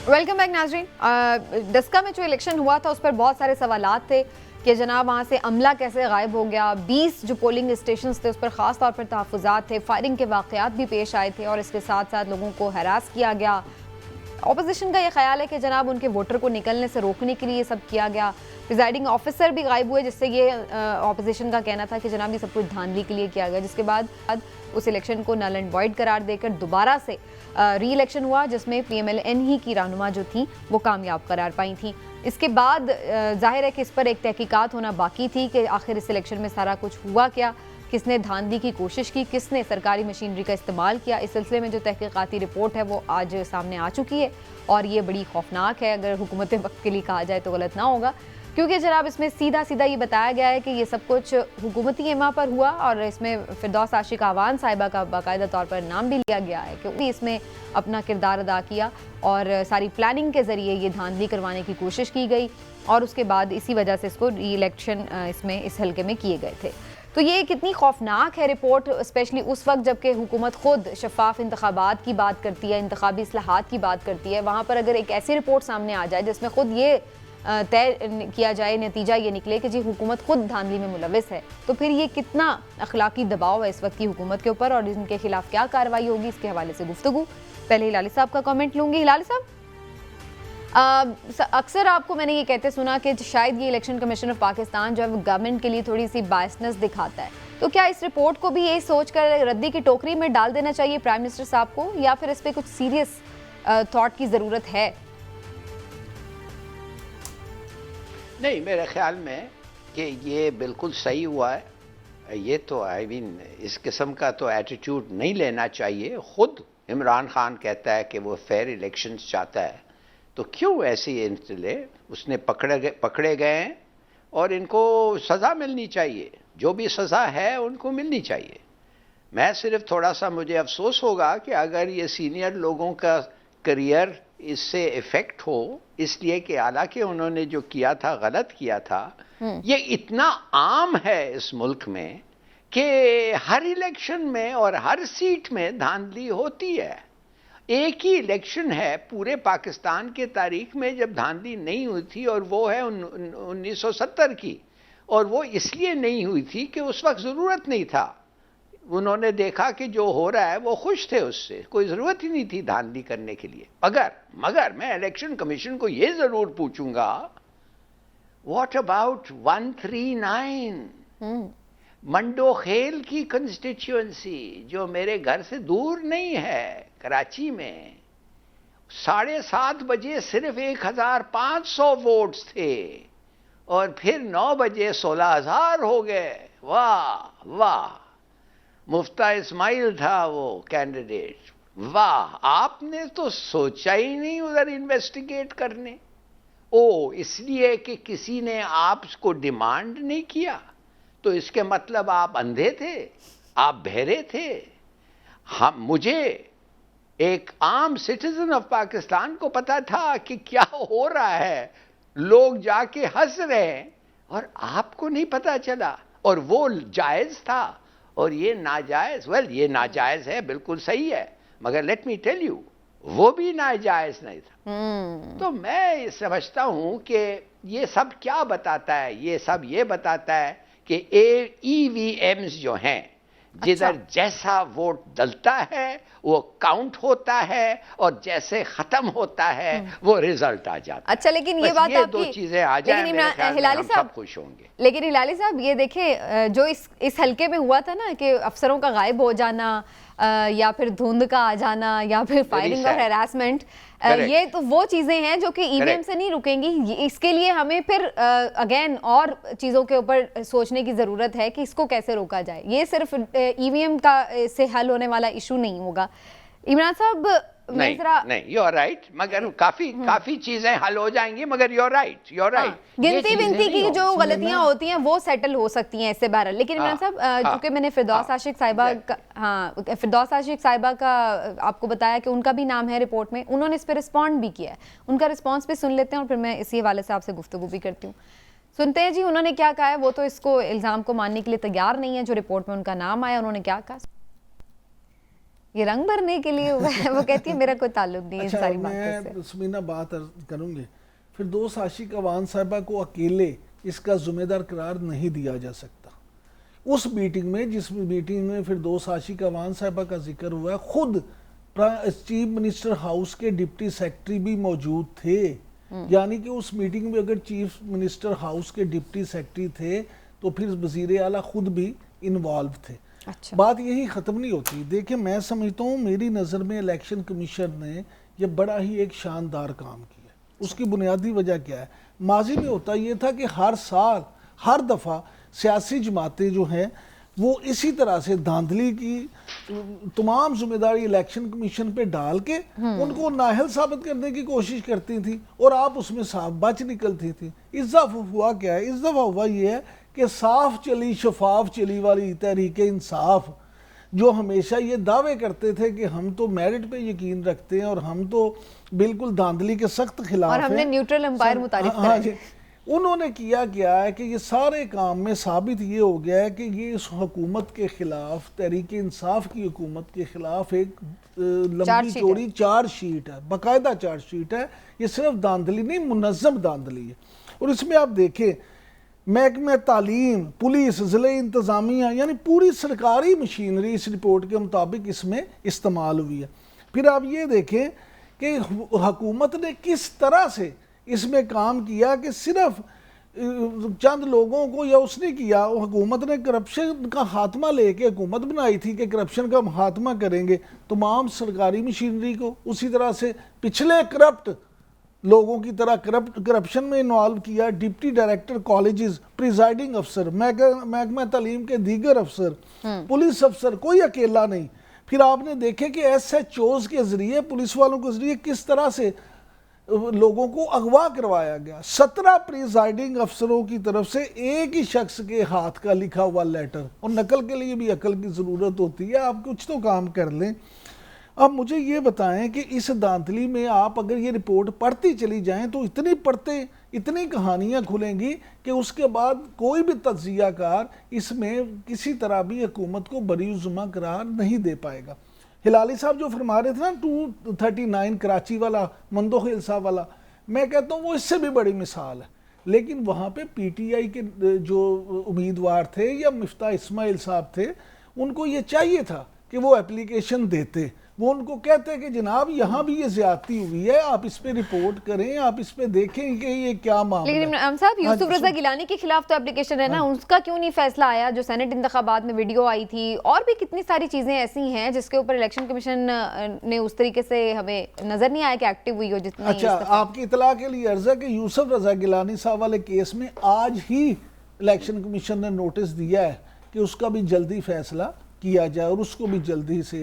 वेलकम बैक नाजरीन। डस्का में जो इलेक्शन हुआ था उस पर बहुत सारे सवालात थे कि जनाब वहाँ से अमला कैसे गायब हो गया, 20 जो पोलिंग स्टेशन थे उस पर ख़ास तौर पर तहफ़्फ़ुज़ात थे, फायरिंग के वाक़यात भी पेश आए थे और इसके साथ साथ लोगों को हरास किया गया। ऑपोजिशन का ये ख्याल है कि जनाब उनके वोटर को निकलने से रोकने के लिए ये सब किया गया। प्रिजाइडिंग ऑफिसर भी गायब हुए, जिससे ये ऑपोजिशन का कहना था कि जनाब ये सब कुछ धांधली के लिए किया गया। जिसके बाद उस इलेक्शन को नल एंड वॉइड करार देकर दोबारा से री इलेक्शन हुआ, जिसमें PMLN ही की रहनुमा जो थी वो कामयाब करार पाई थी। इसके बाद जाहिर है कि इस पर एक तहकीकात होना बाकी थी कि आखिर इस इलेक्शन में सारा कुछ हुआ क्या, किसने धांधली की कोशिश की, किसने सरकारी मशीनरी का इस्तेमाल किया। इस सिलसिले में जो तहकीकाती रिपोर्ट है वो आज सामने आ चुकी है और ये बड़ी खौफनाक है। अगर हुकूमत वक्त के लिए कहा जाए तो गलत ना होगा, क्योंकि जनाब इसमें सीधा सीधा ये बताया गया है कि ये सब कुछ हुकूमती एमा पर हुआ और इसमें फिरदौस आशिक आवान साहिबा का बाकायदा तौर पर नाम भी लिया गया है, क्योंकि इसमें अपना किरदार अदा किया और सारी प्लानिंग के ज़रिए ये धांधली करवाने की कोशिश की गई और उसके बाद इसी वजह से इसको री इलेक्शन इसमें इस हल्के में किए गए थे। तो ये कितनी खौफनाक है रिपोर्ट, स्पेशली उस वक्त जबकि हुकूमत खुद शफाफ इंतखाबात की बात करती है, इंतखाबी इस्लाहात की बात करती है। वहाँ पर अगर एक ऐसी रिपोर्ट सामने आ जाए जिसमें खुद ये तय किया जाए, नतीजा ये निकले कि जी हुकूमत खुद धांधली में मुलविस है, तो फिर ये कितना अखलाकी दबाव है इस वक्त की हुकूमत के ऊपर और इनके खिलाफ क्या कार्रवाई होगी, इसके हवाले से गुफ्तगू। पहले हिलाली साहब का कमेंट लूँगी। हिलाली साहब, अक्सर आपको मैंने ये कहते सुना कि शायद ये इलेक्शन कमीशन ऑफ पाकिस्तान जो है गवर्नमेंट के लिए थोड़ी सी बायसनेस दिखाता है, तो क्या इस रिपोर्ट को भी ये सोच कर रद्दी की टोकरी में डाल देना चाहिए प्राइम मिनिस्टर साहब को, या फिर इस पर कुछ सीरियस थॉट की ज़रूरत है? नहीं, मेरे ख्याल में कि ये बिल्कुल सही हुआ है। ये तो आई मीन इस किस्म का तो एटीट्यूड नहीं लेना चाहिए। खुद इमरान खान कहता है कि वो फेयर इलेक्शंस चाहता है, तो क्यों ऐसी इंतले? उसने पकड़े गए हैं और इनको सज़ा मिलनी चाहिए, जो भी सज़ा है उनको मिलनी चाहिए। मैं सिर्फ थोड़ा सा मुझे अफसोस होगा कि अगर ये सीनियर लोगों का करियर इससे इफेक्ट हो, इसलिए कि हालांकि उन्होंने जो किया था गलत किया था। ये इतना आम है इस मुल्क में कि हर इलेक्शन में और हर सीट में धांधली होती है। एक ही इलेक्शन है पूरे पाकिस्तान के तारीख में जब धांधली नहीं हुई थी, और वो है 1970 की, और वो इसलिए नहीं हुई थी कि उस वक्त ज़रूरत नहीं था। उन्होंने देखा कि जो हो रहा है वो खुश थे, उससे कोई ज़रूरत ही नहीं थी धांधली करने के लिए। मगर मैं इलेक्शन कमीशन को ये ज़रूर पूछूंगा, व्हाट अबाउट 139 मंडोखेल की कंस्टिट्यूएंसी, जो मेरे घर से दूर नहीं है, कराची में 7:30 बजे सिर्फ 1500 वोट्स थे और फिर 9 बजे 16,000 हो गए। वाह वाह, मुफ्ता इस्माइल था वो कैंडिडेट। वाह, आपने तो सोचा ही नहीं उधर इन्वेस्टिगेट करने। ओ, इसलिए कि किसी ने आपको डिमांड नहीं किया, तो इसके मतलब आप अंधे थे, आप बहरे थे। मुझे एक आम सिटीजन ऑफ पाकिस्तान को पता था कि क्या हो रहा है, लोग जाके हंस रहे हैं और आपको नहीं पता चला, और वो जायज था और ये नाजायज। वेल, ये नाजायज है, बिल्कुल सही है, मगर लेट मी टेल यू, वो भी नाजायज नहीं था। तो मैं समझता हूं कि ये सब क्या बताता है, ये सब ये बताता है कि ईवीएम्स जो हैं, जिधर जैसा वोट डलता है वो काउंट होता है और जैसे खत्म होता है वो रिजल्ट आ जाता है। अच्छा, लेकिन ये बात ये आपकी, दो चीजें आ जाए, मेरे ख्याल में हम सब खुश होंगे। लेकिन हिलाली साहब, ये देखें, जो इस हल्के में हुआ था ना कि अफसरों का गायब हो जाना, या फिर धुंध का आ जाना, या फिर फायरिंग और हैरासमेंट, ये तो वो चीजें हैं जो कि ईवीएम से नहीं रुकेंगी। इसके लिए हमें फिर अगेन और चीजों के ऊपर सोचने की जरूरत है कि इसको कैसे रोका जाए। ये सिर्फ ईवीएम का से हल होने वाला इशू नहीं होगा। इमरान साहब, नहीं, यू आर राइट, मगर काफी चीजें हल हो जाएंगी, मगर यू आर राइट। गिनती विनती की जो गलतियां होती हैं वो सेटल हो सकती हैं इससे बहरहाल। लेकिन इमरान साहब, चूंकि मैंने फिरदौस आशिक साहिबा का, फिरदौस आशिक साहिबा का आपको बताया कि उनका भी नाम है रिपोर्ट में, उन्होंने इस पर रिस्पॉन्ड भी किया है। उनका रिस्पॉन्स भी सुन लेते हैं और फिर मैं इसी हवाले से आपसे गुफ्तगू भी करती हूँ। सुनते हैं जी, उन्होंने क्या कहा है। वो तो इसको इल्जाम को मानने के लिए तैयार नहीं है जो रिपोर्ट में उनका नाम आया। उन्होंने क्या कहा, ये रंग भरने के लिए हुआ है। वो कहती है मेरा कोई ताल्लुक नहीं है अच्छा, सारी बातों से। मैं समीना बात करूंगी, फिरदौस आशिक अवान साहिबा को अकेले इसका जिम्मेदार करार नहीं दिया जा सकता। उस मीटिंग में, जिस मीटिंग में फिरदौस आशिक अवान साहिबा का जिक्र हुआ है, खुद चीफ मिनिस्टर हाउस के डिप्टी सेक्रेटरी भी मौजूद थे। यानी कि उस मीटिंग में अगर चीफ मिनिस्टर हाउस के डिप्टी सेक्रेटरी थे तो फिर वजीर आला खुद भी इन्वॉल्व थे। अच्छा। बात यही ख़त्म नहीं होती। देखिए, मैं समझता हूँ, मेरी नज़र में इलेक्शन कमीशन ने यह बड़ा ही एक शानदार काम किया। उसकी बुनियादी वजह क्या है? माजी में होता ये था कि हर साल हर दफ़ा सियासी जमातें जो हैं वो इसी तरह से धांधली की तमाम जिम्मेदारी इलेक्शन कमीशन पे डाल के उनको नाअहल साबित करने की कोशिश करती थी और आप उसमें साफ बच निकलती थी। इस दफ़ा हुआ क्या है? इस दफ़ा हुआ ये है कि साफ चली, शफाफ चली वाली तहरीक इंसाफ, जो हमेशा ये दावे करते थे कि हम तो मेरिट पे यकीन रखते हैं और हम तो बिल्कुल धांधली के सख्त खिलाफ और हमने न्यूट्रल एम्पायर मुतारिफ हाँ जी, उन्होंने किया क्या है कि ये सारे काम में साबित ये हो गया है कि ये इस हुकूमत के खिलाफ, तहरीक इंसाफ की हुकूमत के खिलाफ एक लंबी चौड़ी चार्जशीट है, बाकायदा चार्जशीट है। ये सिर्फ धांधली नहीं, मुनज़्ज़म धांधली है। और इसमें आप देखें, महकमे तालीम, पुलिस, ज़िले इंतज़ामिया, यानी पूरी सरकारी मशीनरी इस रिपोर्ट के मुताबिक इसमें इस्तेमाल हुई है। फिर आप ये देखें कि हुकूमत ने किस तरह से इसमें काम किया कि सिर्फ चंद लोगों को, या उसने किया, हुकूमत ने करप्शन का खात्मा लेके हुकूमत बनाई थी कि करप्शन का खात्मा करेंगे तमाम सरकारी मशीनरी को। उसी तरह से पिछले करप्ट लोगों की तरह करप्शन में इन्वॉल्व किया, डिप्टी डायरेक्टर कॉलेजेस, प्रिजाइडिंग अफसर, महकमा तालीम के दीगर अफसर, पुलिस अफसर, कोई अकेला नहीं। फिर आपने देखे कि SHOs के जरिए, पुलिस वालों के जरिए किस तरह से लोगों को अगवा करवाया गया। 17 प्रिजाइडिंग अफसरों की तरफ से एक ही शख्स के हाथ का लिखा हुआ लेटर। और नकल के लिए भी अकल की ज़रूरत होती है, आप कुछ तो काम कर लें। अब मुझे ये बताएं कि इस धांधली में आप अगर ये रिपोर्ट पढ़ती चली जाएं तो इतनी कहानियां खुलेंगी कि उसके बाद कोई भी तज्जियाकार इसमें किसी तरह भी हुकूमत को बरीउज़्ज़मा करार नहीं दे पाएगा। हिलाली साहब जो फरमा रहे थे ना 239 कराची वाला, मंदोखेल साहब वाला, मैं कहता हूँ वो इससे भी बड़ी मिसाल है। लेकिन वहाँ पे PTI के जो उम्मीदवार थे या मिफ्ता इस्माइल साहब थे, उनको ये चाहिए था कि वो एप्लीकेशन देते। वो उनको कहते हैं कि जनाब यहाँ भी ये ज्यादती हुई है, आप इस पे रिपोर्ट करें, आप इस पे देखें कि ये क्या मामला है। लेकिन इमरान साहब, यूसुफ रजा गिलानी के खिलाफ तो एप्लीकेशन है ना, उसका क्यों नहीं फैसला आया? जो सेनेट इंतखाबात में वीडियो आई थी, और भी कितनी सारी चीजें ऐसी हैं जिसके ऊपर इलेक्शन कमीशन ने उस तरीके से हमें नजर नहीं आया कि एक्टिव हुई हो जितनी। अच्छा, आपकी इतला के लिए अर्ज है कि यूसुफ रजा गिलानी साहब वाले केस में आज ही इलेक्शन कमीशन ने नोटिस दिया है कि उसका भी जल्दी फैसला किया जाए और उसको भी जल्दी से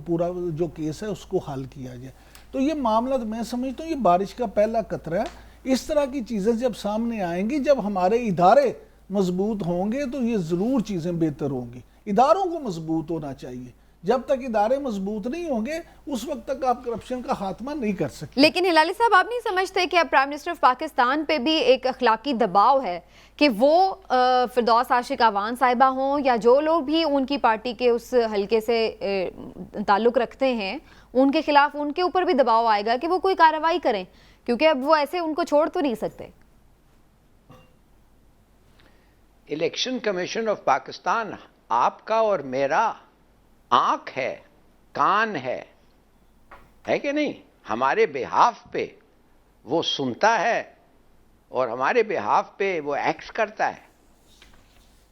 पूरा जो केस है उसको हल किया जाए। तो ये मामला मैं समझता हूँ ये बारिश का पहला कतरा है। इस तरह की चीज़ें जब सामने आएंगी, जब हमारे इदारे मजबूत होंगे तो ये ज़रूर चीज़ें बेहतर होंगी। इदारों को मजबूत होना चाहिए, जब तक इदारे मजबूत नहीं होंगे उस वक्त तक आप करप्शन का खात्मा नहीं कर सकते। लेकिन हिलाली साहब, आप नहीं समझते कि अब प्राइम मिनिस्टर ऑफ पाकिस्तान पे भी एक अखलाकी दबाव है कि वो फिरदौस आशिक अवान साहिबा हों या जो लोग भी उनकी पार्टी के उस हलके से ताल्लुक रखते हैं, उनके खिलाफ उनके ऊपर भी दबाव आएगा कि वो कोई कार्रवाई करें, क्योंकि अब वो ऐसे उनको छोड़ तो नहीं सकते। इलेक्शन कमीशन ऑफ पाकिस्तान आपका और मेरा आंख है, कान है कि नहीं? हमारे बिहाफ पे वो सुनता है और हमारे बिहाफ पे वो एक्ट करता है।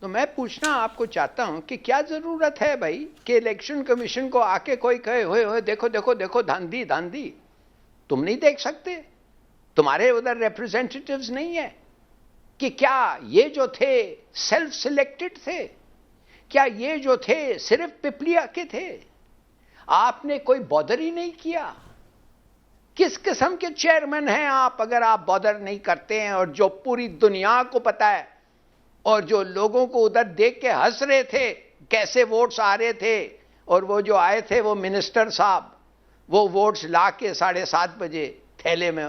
तो मैं पूछना आपको चाहता हूं कि क्या जरूरत है भाई कि इलेक्शन कमीशन को आके कोई कहे होए देखो देखो देखो धांधी धांधी, तुम नहीं देख सकते? तुम्हारे उधर रिप्रेजेंटेटिव्स नहीं है कि क्या ये जो थे सेल्फ सिलेक्टेड थे? क्या ये जो थे सिर्फ पिपलिया के थे? आपने कोई बॉदर ही नहीं किया। किस किस्म के चेयरमैन हैं आप अगर आप बॉदर नहीं करते हैं? और जो पूरी दुनिया को पता है और जो लोगों को उधर देख के हंस रहे थे कैसे वोट्स आ रहे थे, और वो जो आए थे वो मिनिस्टर साहब वो वोट्स ला के 7:30 बजे थैले में।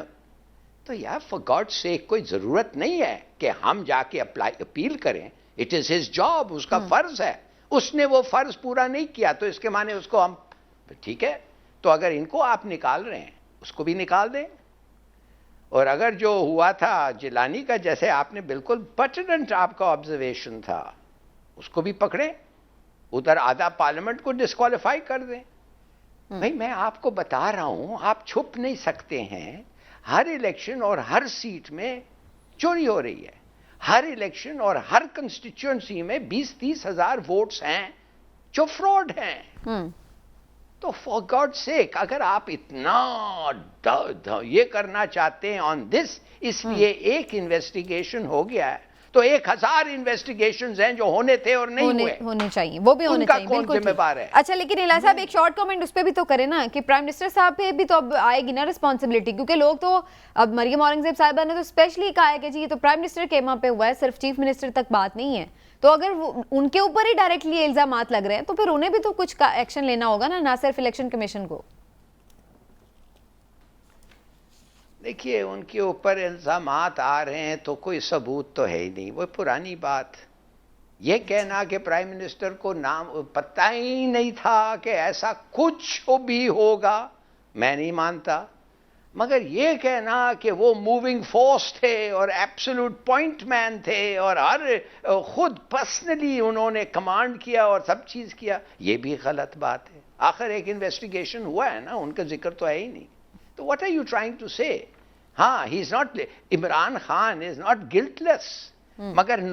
तो यार फॉर गॉड सेक कोई जरूरत नहीं है कि हम जाके अपील करें। इट इज हिज जॉब, उसका फर्ज है। उसने वो फर्ज पूरा नहीं किया तो इसके माने उसको हम, ठीक है, तो अगर इनको आप निकाल रहे हैं उसको भी निकाल दें। और अगर जो हुआ था जिलानी का, जैसे आपने बिल्कुल पर्टिनेंट आपका ऑब्जर्वेशन था, उसको भी पकड़े, उधर आधा पार्लियामेंट को डिस्क्वालीफाई कर दें। भाई मैं आपको बता रहा हूं, आप छुप नहीं सकते हैं। हर इलेक्शन और हर सीट में चोरी हो रही है। हर इलेक्शन और हर कंस्टिट्यूएंसी में 20-30 हजार वोट्स हैं जो फ्रॉड हैं। तो फॉर गॉड सेक अगर आप इतना ये करना चाहते हैं ऑन दिस, इसलिए एक इन्वेस्टिगेशन हो गया है, तो 1000 इन्वेस्टिगेशंस हैं जो होने थे और नहीं होने चाहिए, वो भी होने चाहिए। बिल्कुल जिम्मेवार है। अच्छा, लेकिन हिलाली साहब एक शॉर्ट कमेंट उस पर भी तो करें ना कि प्राइम मिनिस्टर साहब पे भी तो अब आएगी ना रिस्पॉन्सिबिलिटी, क्योंकि लोग तो अब मरियम औरंगजेब साहिबा ने तो स्पेशली कहा है कि जी ये तो प्राइम मिनिस्टर के वहाँ पे हुआ है, सिर्फ चीफ मिनिस्टर तक बात नहीं है। तो अगर उनके ऊपर ही डायरेक्टली इल्जामात लग रहे हैं तो फिर उन्हें भी तो कुछ एक्शन लेना होगा ना सिर्फ इलेक्शन कमीशन को। देखिए उनके ऊपर इल्जामात आ रहे हैं तो कोई सबूत तो है ही नहीं, वो पुरानी बात। ये कहना कि प्राइम मिनिस्टर को नाम पता ही नहीं था कि ऐसा कुछ भी होगा, मैं नहीं मानता। मगर ये कहना कि वो मूविंग फोर्स थे और एब्सोल्यूट पॉइंट मैन थे और हर खुद पर्सनली उन्होंने कमांड किया और सब चीज किया, ये भी गलत बात है। आखिर एक इन्वेस्टिगेशन हुआ है ना, उनका जिक्र तो है ही नहीं। तो what are you trying to say? हाँ, he is not, Imran Khan is not guiltless, मगर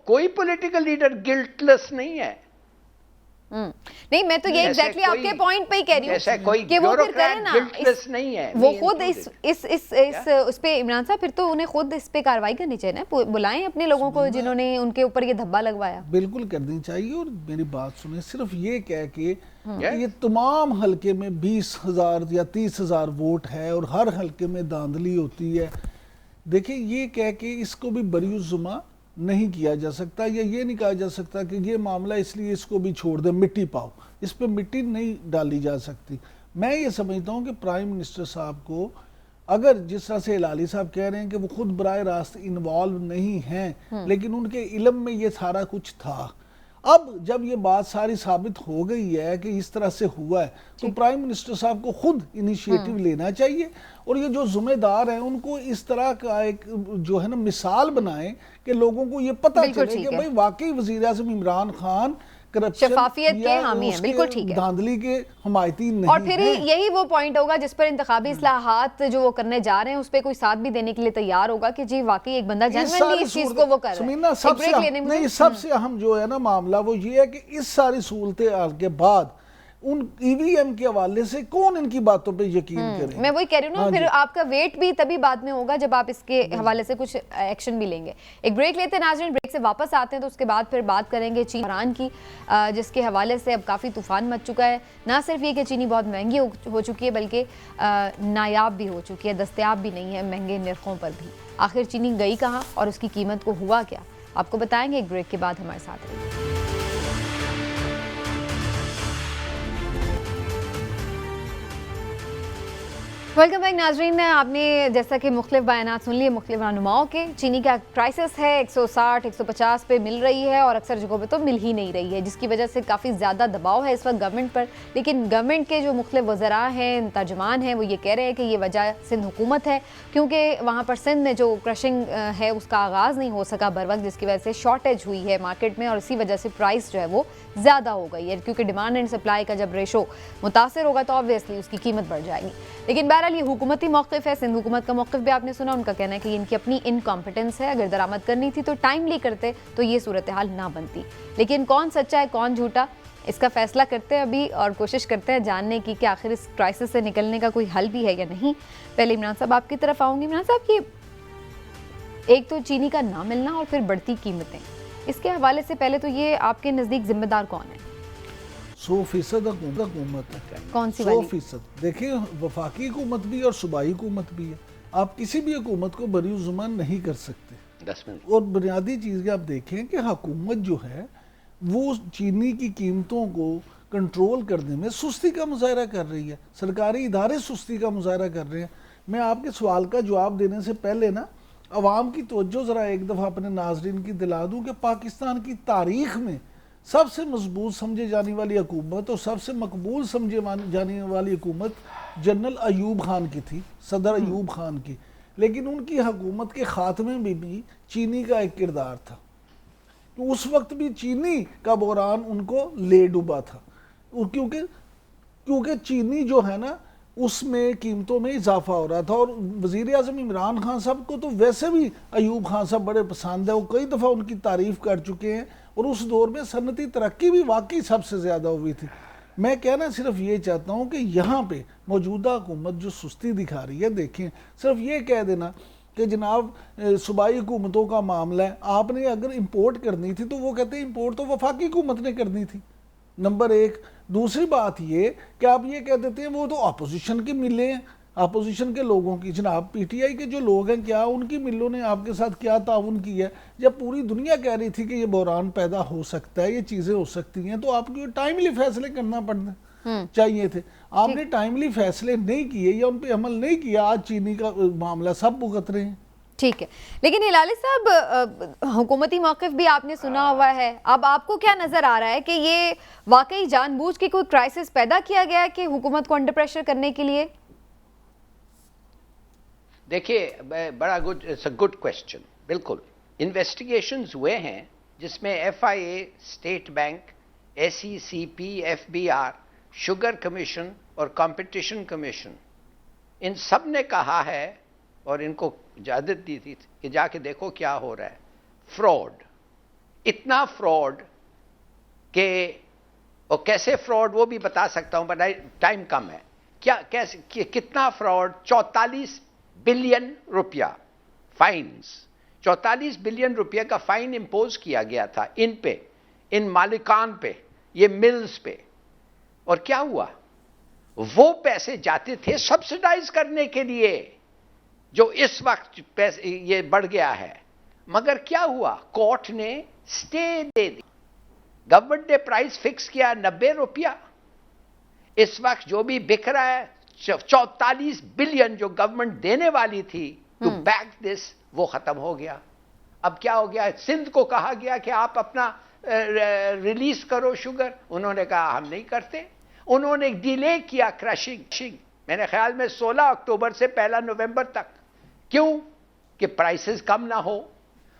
कोई पॉलिटिकल लीडर गिल्टलेस नहीं है। नहीं, मैं तो ये एग्जैक्टली आपके पॉइंट पे ही कह रही हूँ कि वो फिर करें ना, नहीं है वो खुद उस पे इमरान साहब फिर तो उन्हें खुद इस पे कार्रवाई करनी चाहिए ना, बुलाएं अपने लोगों को जिन्होंने उनके ऊपर ये धब्बा लगवाया। बिल्कुल करनी चाहिए। और मेरी बात सुने, सिर्फ ये कह के ये तमाम हलके में 20,000 या 30,000 वोट है और हर हलके में धांधली होती है, देखिए ये कह के इसको भी बरीउज़्ज़ुमा नहीं किया जा सकता, या ये नहीं कहा जा सकता कि ये मामला इसलिए इसको भी छोड़ दे, मिट्टी पाओ, इस पे मिट्टी नहीं डाली जा सकती। मैं ये समझता हूँ कि प्राइम मिनिस्टर साहब को अगर जिस तरह से हिलाली साहब कह रहे हैं कि वो खुद बराह रास्त इन्वॉल्व नहीं हैं, लेकिन उनके इल्म में ये सारा कुछ था। अब जब ये बात सारी साबित हो गई है कि इस तरह से हुआ है, तो प्राइम मिनिस्टर साहब को खुद इनिशिएटिव लेना चाहिए और ये जो जिम्मेदार हैं उनको इस तरह का एक जो है ना मिसाल बनाएं कि लोगों को ये पता चले कि भाई वाकई वजीर आज़म इमरान खान शफाफियत के हामी हैं, बिल्कुल ठीक है, धांधली के हमायती नहीं। और फिर यही वो पॉइंट होगा जिस पर इंतखाबी इस्लाहात जो वो करने जा रहे हैं उस पर कोई साथ भी देने के लिए तैयार होगा कि जी वाकई एक बंदा जेन्युइनली इस चीज को वो कर रहा है। सबसे अहम जो है ना मामला वो ये है कि इस सारी सहूलतें के बाद उन ईवीएम के हवाले से कौन इनकी बातों पे यकीन करे। मैं वही कह रही हूँ ना, फिर आपका वेट भी तभी बाद में होगा जब आप इसके हवाले से कुछ एक्शन भी लेंगे। एक ब्रेक लेते हैं नाज़रीन, ब्रेक से वापस आते हैं तो उसके बाद फिर बात करेंगे चीन ईरान की, जिसके हवाले से अब काफ़ी तूफान मच चुका है। ना सिर्फ ये कि चीनी बहुत महंगी हो चुकी है बल्कि नायाब भी हो चुकी है, दस्तयाब भी नहीं है महंगे नरखों पर भी। आखिर चीनी गई कहाँ और उसकी कीमत को हुआ क्या, आपको बताएंगे एक ब्रेक के बाद। हमारे साथ रहिए। वेलकम बैक नाजरीन। आपने जैसा कि मुख्तलिफ बयानात सुन लिए मुख्तलिफ रहनुमाओं के। चीनी का क्राइसिस है, 160 150 पे मिल रही है और अक्सर जगहों पे तो मिल ही नहीं रही है, जिसकी वजह से काफ़ी ज़्यादा दबाव है इस वक्त गवर्नमेंट पर। लेकिन गवर्नमेंट के जो मुख्तलिफ वज़रा हैं, तर्जुमान हैं, वो ये कह रहे हैं कि ये वजह सिंध हुकूमत है, क्योंकि वहाँ पर सिंध में जो क्रशिंग है उसका आगाज़ नहीं हो सका बर वक्त, जिसकी वजह से शॉर्टेज हुई है मार्केट में और इसी वजह से प्राइस जो है वो ज़्यादा हो गई है, क्योंकि डिमांड एंड सप्लाई का जब रेशो मुतासर होगा तो ऑब्वियसली उसकी कीमत बढ़ जाएगी। लेकिन बहरहाल ये हुकूमती मौक़िफ़ है, सिंध हुकूमत का मौक़िफ़ भी आपने सुना। उनका कहना है कि इनकी अपनी इनकॉम्पिटेंस है, अगर दरामद करनी थी तो टाइमली करते तो ये सूरत हाल ना बनती। लेकिन कौन सच्चा है कौन झूठा, इसका फैसला करते हैं अभी और कोशिश करते हैं जानने की कि आखिर इस क्राइसिस से निकलने का कोई हल भी है या नहीं। पहले इमरान साहब आपकी तरफ आऊँगी। इमरान साहब, ये एक तो चीनी का ना मिलना और फिर बढ़ती कीमतें, इसके हवाले से पहले तो ये आपके नज़दीक जिम्मेदार कौन है? 100% हुकूमत है। कौन सी वाली? 100%। देखिए, वफाकी हुकूमत भी और सूबाई हुकूमत भी है। आप किसी भी हुकूमत को बरी ज़ुबान नहीं कर सकते। 10 मिनट। और बुनियादी चीज़ आप देखें कि हुकूमत जो है वो चीनी की कीमतों को कंट्रोल करने में सुस्ती का मुजाहरा कर रही है। सरकारी इदारे सुस्ती का मुजाहरा कर रहे हैं। मैं आपके सवाल का जवाब देने से पहले ना अवाम की तवज्जो ज़रा एक दफ़ा अपने नाजरीन की दिला दूँ कि पाकिस्तान की तारीख़ में सबसे मजबूत समझे जाने वाली हुकूमत और सबसे मकबूल समझे जाने वाली हुकूमत जनरल अयूब खान की थी, सदर अयूब खान की। लेकिन उनकी हुकूमत के ख़ात्मे में भी चीनी का एक किरदार था। तो उस वक्त भी चीनी का बहरान उनको ले डूबा था, क्योंकि चीनी जो है ना उसमें कीमतों में इजाफा हो रहा था। और वज़ीर आज़म इमरान खान साहब को तो वैसे भी अयूब खान साहब बड़े पसंद है, वो कई दफ़ा उनकी तारीफ़ कर चुके हैं और उस दौर में सनती तरक्की भी वाकई सबसे ज़्यादा हुई थी। मैं कहना सिर्फ ये चाहता हूँ कि यहाँ पे मौजूदा हुकूमत जो सुस्ती दिखा रही है, देखें, सिर्फ ये कह देना कि जनाब सूबाई हुकूमतों का मामला है, आपने अगर इंपोर्ट करनी थी तो वो कहते हैं इंपोर्ट तो वफाकी हुकूमत ने करनी थी, नंबर एक। दूसरी बात ये कि आप ये कह देते हैं वो तो अपोजिशन की मिलें हैं, अपोजिशन के लोगों की। जनाब पीटीआई के जो लोग हैं, क्या उनकी मिलों ने आपके साथ क्या ताउन किया है? जब पूरी दुनिया कह रही थी कि ये बहरान पैदा हो सकता है, ये चीज़ें हो सकती हैं, तो आपको टाइमली फैसले करना पड़ना चाहिए थे। आपने टाइमली फैसले नहीं किए या उन पर अमल नहीं किया, आज चीनी का मामला सब भुगत रहे हैं। ठीक है, लेकिन हिलाली साहब, हुकूमती मौक़िफ़ भी आपने सुना हुआ है। अब आपको क्या नज़र आ रहा है कि ये वाकई जानबूझ के कोई क्राइसिस पैदा किया गया है कि हुकूमत को अंडर प्रेशर करने के लिए? देखिए, बड़ा good, it's a good question. बिल्कुल, इन्वेस्टिगेशंस हुए हैं जिसमें FIA, state bank, SECP, FBR, sugar commission और कंपटीशन कमीशन, इन सब ने कहा है और इनको इजाज़त दी थी कि जाके देखो क्या हो रहा है। फ्रॉड, इतना फ्रॉड के, और कैसे फ्रॉड वो भी बता सकता हूं, बट टाइम कम है। क्या कैसे कितना फ्रॉड? 44 बिलियन रुपया फाइन्स, 44 बिलियन रुपया का फाइन इंपोज किया गया था इन पे, इन मालिकान पे, ये मिल्स पे। और क्या हुआ? वो पैसे जाते थे सब्सिडाइज करने के लिए, जो इस वक्त पैसे ये बढ़ गया है। मगर क्या हुआ? कोर्ट ने स्टे दे दी, गवर्नमेंट ने प्राइस फिक्स किया 90 रुपया। इस वक्त जो भी बिक रहा है 44 बिलियन जो गवर्नमेंट देने वाली थी टू बैक दिस, वो खत्म हो गया। अब क्या हो गया? सिंध को कहा गया कि आप अपना रिलीज करो शुगर, उन्होंने कहा हम नहीं करते। उन्होंने डिले किया क्रशिंग, मेरे ख्याल में 16 अक्टूबर से 1 नवंबर तक। क्यों? कि प्राइसेस कम ना हो।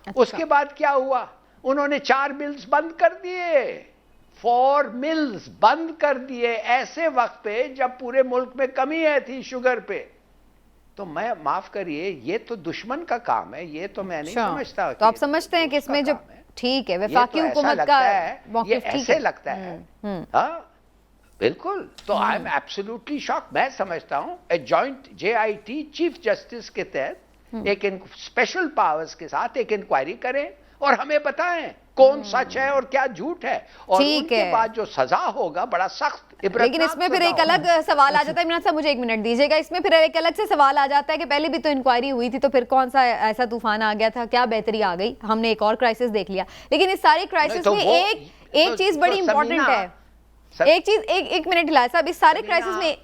अच्छा। उसके बाद क्या हुआ? उन्होंने 4 मिल्स बंद कर दिए, 4 मिल्स बंद कर दिए ऐसे वक्त पे जब पूरे मुल्क में कमी है थी शुगर पे। तो मैं, माफ करिए, ये तो दुश्मन का काम है, ये तो मैं नहीं समझता। तो आप समझते हैं कि इसमें जो ठीक है वफाकी हुकूमत का ये ऐसे लगता है। हाँ बिल्कुल। तो आई एम एब्सोल्युटली शॉक। मैं समझता हूं a joint JIT chief justice के तहत एक स्पेशल पावर्स के साथ एक इंक्वायरी करें और हमें बताएं कौन सच है और क्या झूठ है, और उनके बाद जो सजा होगा बड़ा सख्त। लेकिन इसमें फिर एक अलग सवाल आ जाता है। इमरान साहब मुझे 1 मिनट दीजिएगा। इसमें फिर एक अलग से सवाल आ जाता है कि पहले भी तो इंक्वायरी हुई थी, तो फिर कौन सा ऐसा तूफान आ गया था, क्या बेहतरी आ गई, हमने एक और क्राइसिस देख लिया। लेकिन इस सारे क्राइसिस में एक चीज बड़ी इंपॉर्टेंट है, एक चीज, एक मिनट हिलाल साहब, इस सारे क्राइसिस में,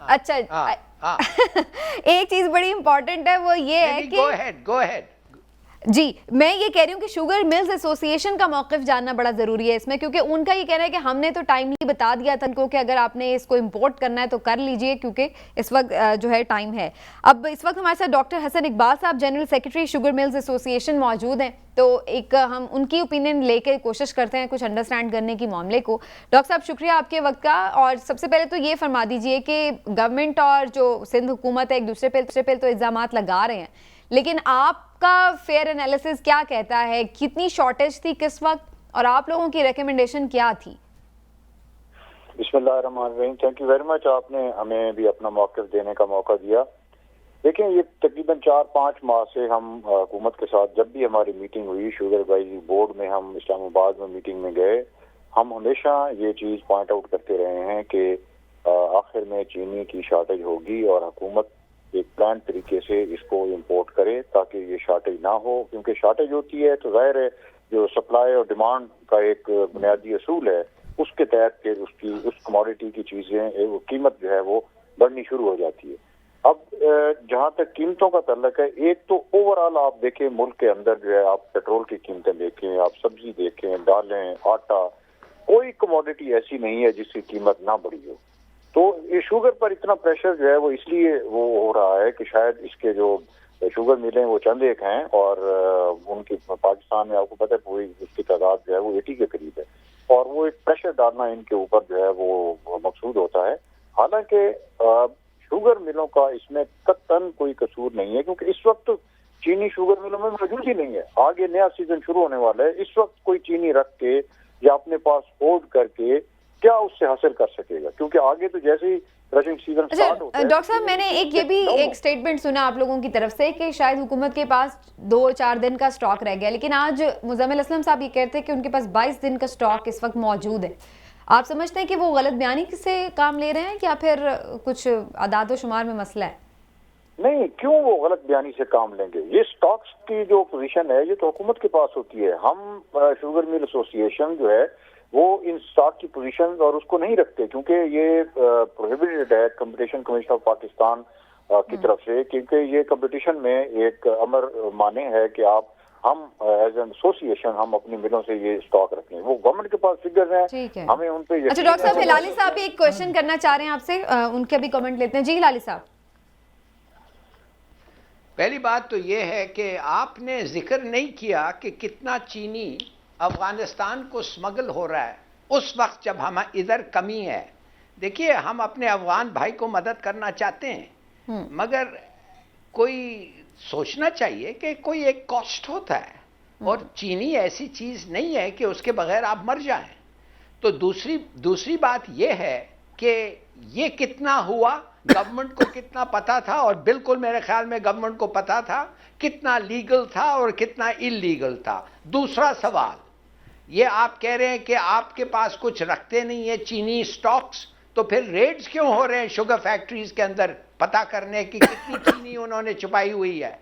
अच्छा हाँ एक चीज बड़ी इंपॉर्टेंट है, वो ये है कि गो अहेड जी, मैं ये कह रही हूँ कि शुगर मिल्स एसोसिएशन का मौक़िफ़ जानना बड़ा ज़रूरी है इसमें, क्योंकि उनका ये कहना है कि हमने तो टाइमली बता दिया था उनको कि अगर आपने इसको इंपोर्ट करना है तो कर लीजिए, क्योंकि इस वक्त जो है टाइम है। अब इस वक्त हमारे साथ डॉक्टर हसन इकबाल साहब, general secretary sugar mills association मौजूद हैं, तो एक हम उनकी ओपिनियन लेके कोशिश करते हैं कुछ अंडरस्टैंड करने की मामले को। डॉक्टर साहब, शुक्रिया आपके वक्त का। और सबसे पहले तो ये फरमा दीजिए कि गवर्नमेंट और जो सिंध हुकूमत है एक दूसरे पे तो इल्ज़ामात लगा रहे हैं, लेकिन आपका फेयर एनालिसिस क्या कहता है, कितनी शॉर्टेज थी किस वक्त, और आप लोगों की रिकमेंडेशन क्या थी? बिस्मिल्लाहिर्रहमानिर्रहीम। थैंक यू वेरी मच, आपने हमें भी अपना मौक़िफ़ देने का मौका दिया। देखें, ये तकरीबन 4-5 माह से हम हुकूमत के साथ जब भी हमारी मीटिंग हुई, शुगर एडवाइजरी बोर्ड में हम इस्लामाबाद में मीटिंग में गए, हम हमेशा ये चीज़ पॉइंट आउट करते रहे हैं कि आखिर में चीनी की शॉर्टेज होगी और हुकूमत एक प्लान तरीके से इसको इंपोर्ट करे ताकि ये शॉर्टेज ना हो, क्योंकि शॉर्टेज होती है तो जाहिर है जो सप्लाई और डिमांड का एक बुनियादी असूल है, उसके तहत फिर उस कमोडिटी की चीज़ें कीमत जो है वो बढ़नी शुरू हो जाती है। अब जहाँ तक कीमतों का तल्लक है, एक तो ओवरऑल आप देखें मुल्क के अंदर जो है, आप पेट्रोल की कीमतें देखें, आप सब्जी देखें, दालें, आटा, कोई कमोडिटी ऐसी नहीं है जिसकी कीमत ना बढ़ी हो। तो ये शुगर पर इतना प्रेशर जो है वो इसलिए वो हो रहा है कि शायद इसके जो शुगर मिलें वो चंद एक हैं और उनकी पाकिस्तान में आपको पता है पूरी उसकी तादाद जो है वो 80 के करीब है, और वो एक प्रेशर डालना इनके ऊपर जो है वो मकसूद होता है। हालांकि शुगर मिलों का इसमें कतई कोई कसूर नहीं है, क्योंकि इस वक्त चीनी शुगर मिलों में मौजूद ही नहीं है। आगे नया सीजन शुरू होने वाला है, इस वक्त कोई चीनी रख के या अपने पास होल्ड करके क्या उससे हासिल कर सकेगा, क्योंकि आगे तो जैसे ही क्रशिंग सीजन स्टार्ट होता है। डॉक्टर साहब, मैंने एक स्टेटमेंट सुना आप लोगों की तरफ से कि शायद हुकूमत के पास 2-4 दिन का स्टॉक रह गया, लेकिन आज मुज़म्मिल असलम साहब ये कहते हैं कि उनके पास 22 दिन का स्टॉक इस वक्त मौजूद है। आप समझते हैं कि वो गलत बयानी से काम ले रहे हैं या फिर कुछ आदाद व शुमार में मसला है? नहीं, क्यों वो गलत बयानी से काम लेंगे? ये स्टॉक्स की जो पोजीशन है ये तो हुकूमत के पास होती है। हम शुगर मिल एसोसिएशन जो है वो इन स्टॉक की पोजीशन और उसको नहीं रखते, क्योंकि ये प्रोहिबिटेड है कंपटीशन कमीशन ऑफ पाकिस्तान की तरफ से, क्योंकि ये कंपटीशन में एक अमर माने है कि हम एज एन एसोसिएशन हम अपनी मिलों से ये स्टॉक रखते हैं। वो गवर्नमेंट के पास फिगर्स हैं, हमें उन पे। अच्छा डॉक्टर साहब, हिलाली साहब भी एक क्वेश्चन करना चाह रहे हैं आपसे, उनके भी कमेंट लेते हैं। जी हिलाली साहब। पहली बात तो ये है कि आपने जिक्र नहीं किया कि कितना चीनी अफगानिस्तान को स्मगल हो रहा है उस वक्त जब हम इधर कमी है। देखिए, हम अपने अफगान भाई को मदद करना चाहते हैं, मगर कोई सोचना चाहिए कि कोई एक कॉस्ट होता है, और चीनी ऐसी चीज नहीं है कि उसके बगैर आप मर जाएं। तो दूसरी बात यह है कि ये कितना हुआ, गवर्नमेंट को कितना पता था, और बिल्कुल मेरे ख्याल में गवर्नमेंट को पता था कितना लीगल था और कितना इलीगल था। दूसरा सवाल, ये आप कह रहे हैं कि आपके पास कुछ रखते नहीं है चीनी स्टॉक्स, तो फिर रेड्स क्यों हो रहे हैं शुगर फैक्ट्रीज के अंदर पता करने की कितनी चीनी उन्होंने छुपाई हुई है?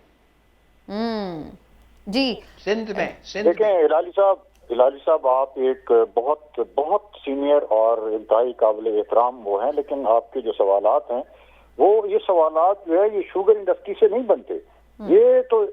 जी सिंध में। देखें हिलाली साहब, आप एक बहुत बहुत सीनियर और इंतहाई काबिल एहतराम वो हैं, लेकिन आपके जो सवालात हैं वो ये सवालात जो है ये शुगर इंडस्ट्री से नहीं बनते। ये तो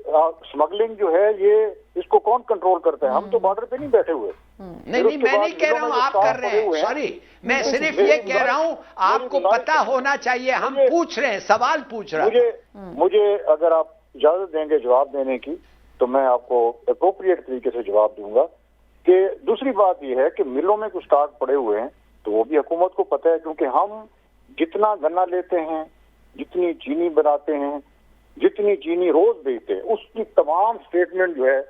स्मगलिंग जो है ये इसको कौन कंट्रोल करता है? हम तो बॉर्डर पे नहीं बैठे हुए। नहीं, मैं नहीं कह रहा हूँ आप कर रहे हैं, सॉरी, मैं सिर्फ ये कह रहा हूँ आपको पता होना चाहिए। हम पूछ रहे हैं, सवाल पूछ रहा हूँ। मुझे अगर आप इजाजत देंगे जवाब देने की तो मैं आपको अप्रोप्रिएट तरीके से जवाब दूंगा। कि दूसरी बात यह है कि मिलों में कुछ स्टॉक पड़े हुए हैं तो वो भी हुकूमत को पता है, क्योंकि हम जितना गन्ना लेते हैं, जितनी चीनी बनाते हैं, जितनी चीनी रोज बेचते हैं, उसकी तमाम स्टेटमेंट जो है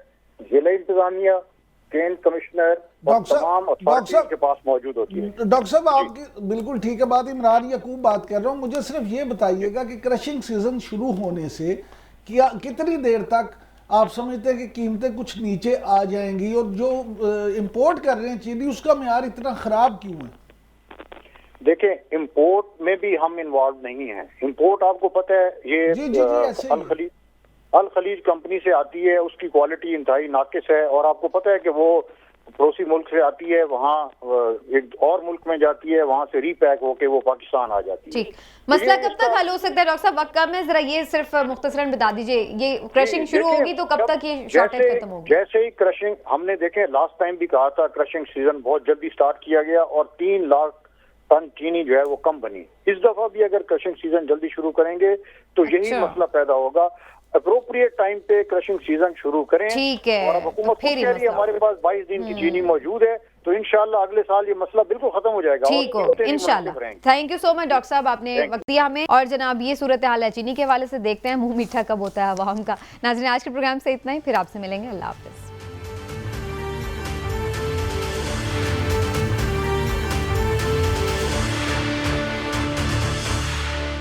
जिला इंतजामिया, केंद्र कमिश्नर और तमाम अथॉरिटीज के पास मौजूद होती है। डॉक्टर साहब, आपकी बिल्कुल ठीक है बात। इमरान यकूब बात कर रहा हूँ। मुझे सिर्फ ये बताइएगा कि क्रशिंग सीजन शुरू होने से कितनी देर तक आप समझते हैं कि कीमतें कुछ नीचे आ जाएंगी, और जो इंपोर्ट कर रहे हैं चीनी उसका मियार इतना खराब क्यों है? देखें, इंपोर्ट में भी हम इन्वॉल्व नहीं हैं। इंपोर्ट आपको पता है ये अल खलीज कंपनी से आती है, उसकी क्वालिटी इंतहाई नाकिस है, और आपको पता है कि वो पड़ोसी मुल्क से आती है, वहाँ एक और मुल्क में जाती है, वहाँ से रीपैक होके वो पाकिस्तान आ जाती है। ठीक, मसला कब तक हल हो सकता है डॉक्टर साहब? वक्त कम है, जरा ये सिर्फ मुख्तसरन बता दीजिए, ये क्रशिंग शुरू होगी तो कब तक ये शॉर्टेज खत्म होगी? जैसे ही क्रशिंग, हमने देखे लास्ट टाइम भी कहा था, क्रशिंग सीजन बहुत जल्दी स्टार्ट किया गया और 3 लाख टन चीनी जो है वो कम बनी। इस दफा भी अगर क्रशिंग सीजन जल्दी शुरू करेंगे तो यही मसला पैदा होगा। अप्रोप्रिएट टाइम पे क्रशिंग सीजन शुरू करें। ठीक है, और अब हुकूमत फिर कह रही है हमारे पास 22 दिन की चीनी मौजूद है, तो इंशाल्लाह अगले साल ये मसला बिल्कुल खत्म हो जाएगा। ठीक हो इंशाल्लाह। Thank you so much doctor साहब, आपने वक्त दिया हमें। और जनाब ये सूरत हाल है चीनी के हवाले से, देखते हैं मुंह मीठा कब होता है अवाम का। नाज़रीन आज के प्रोग्राम से इतना ही, फिर आपसे मिलेंगे। अल्लाह हाफिज़।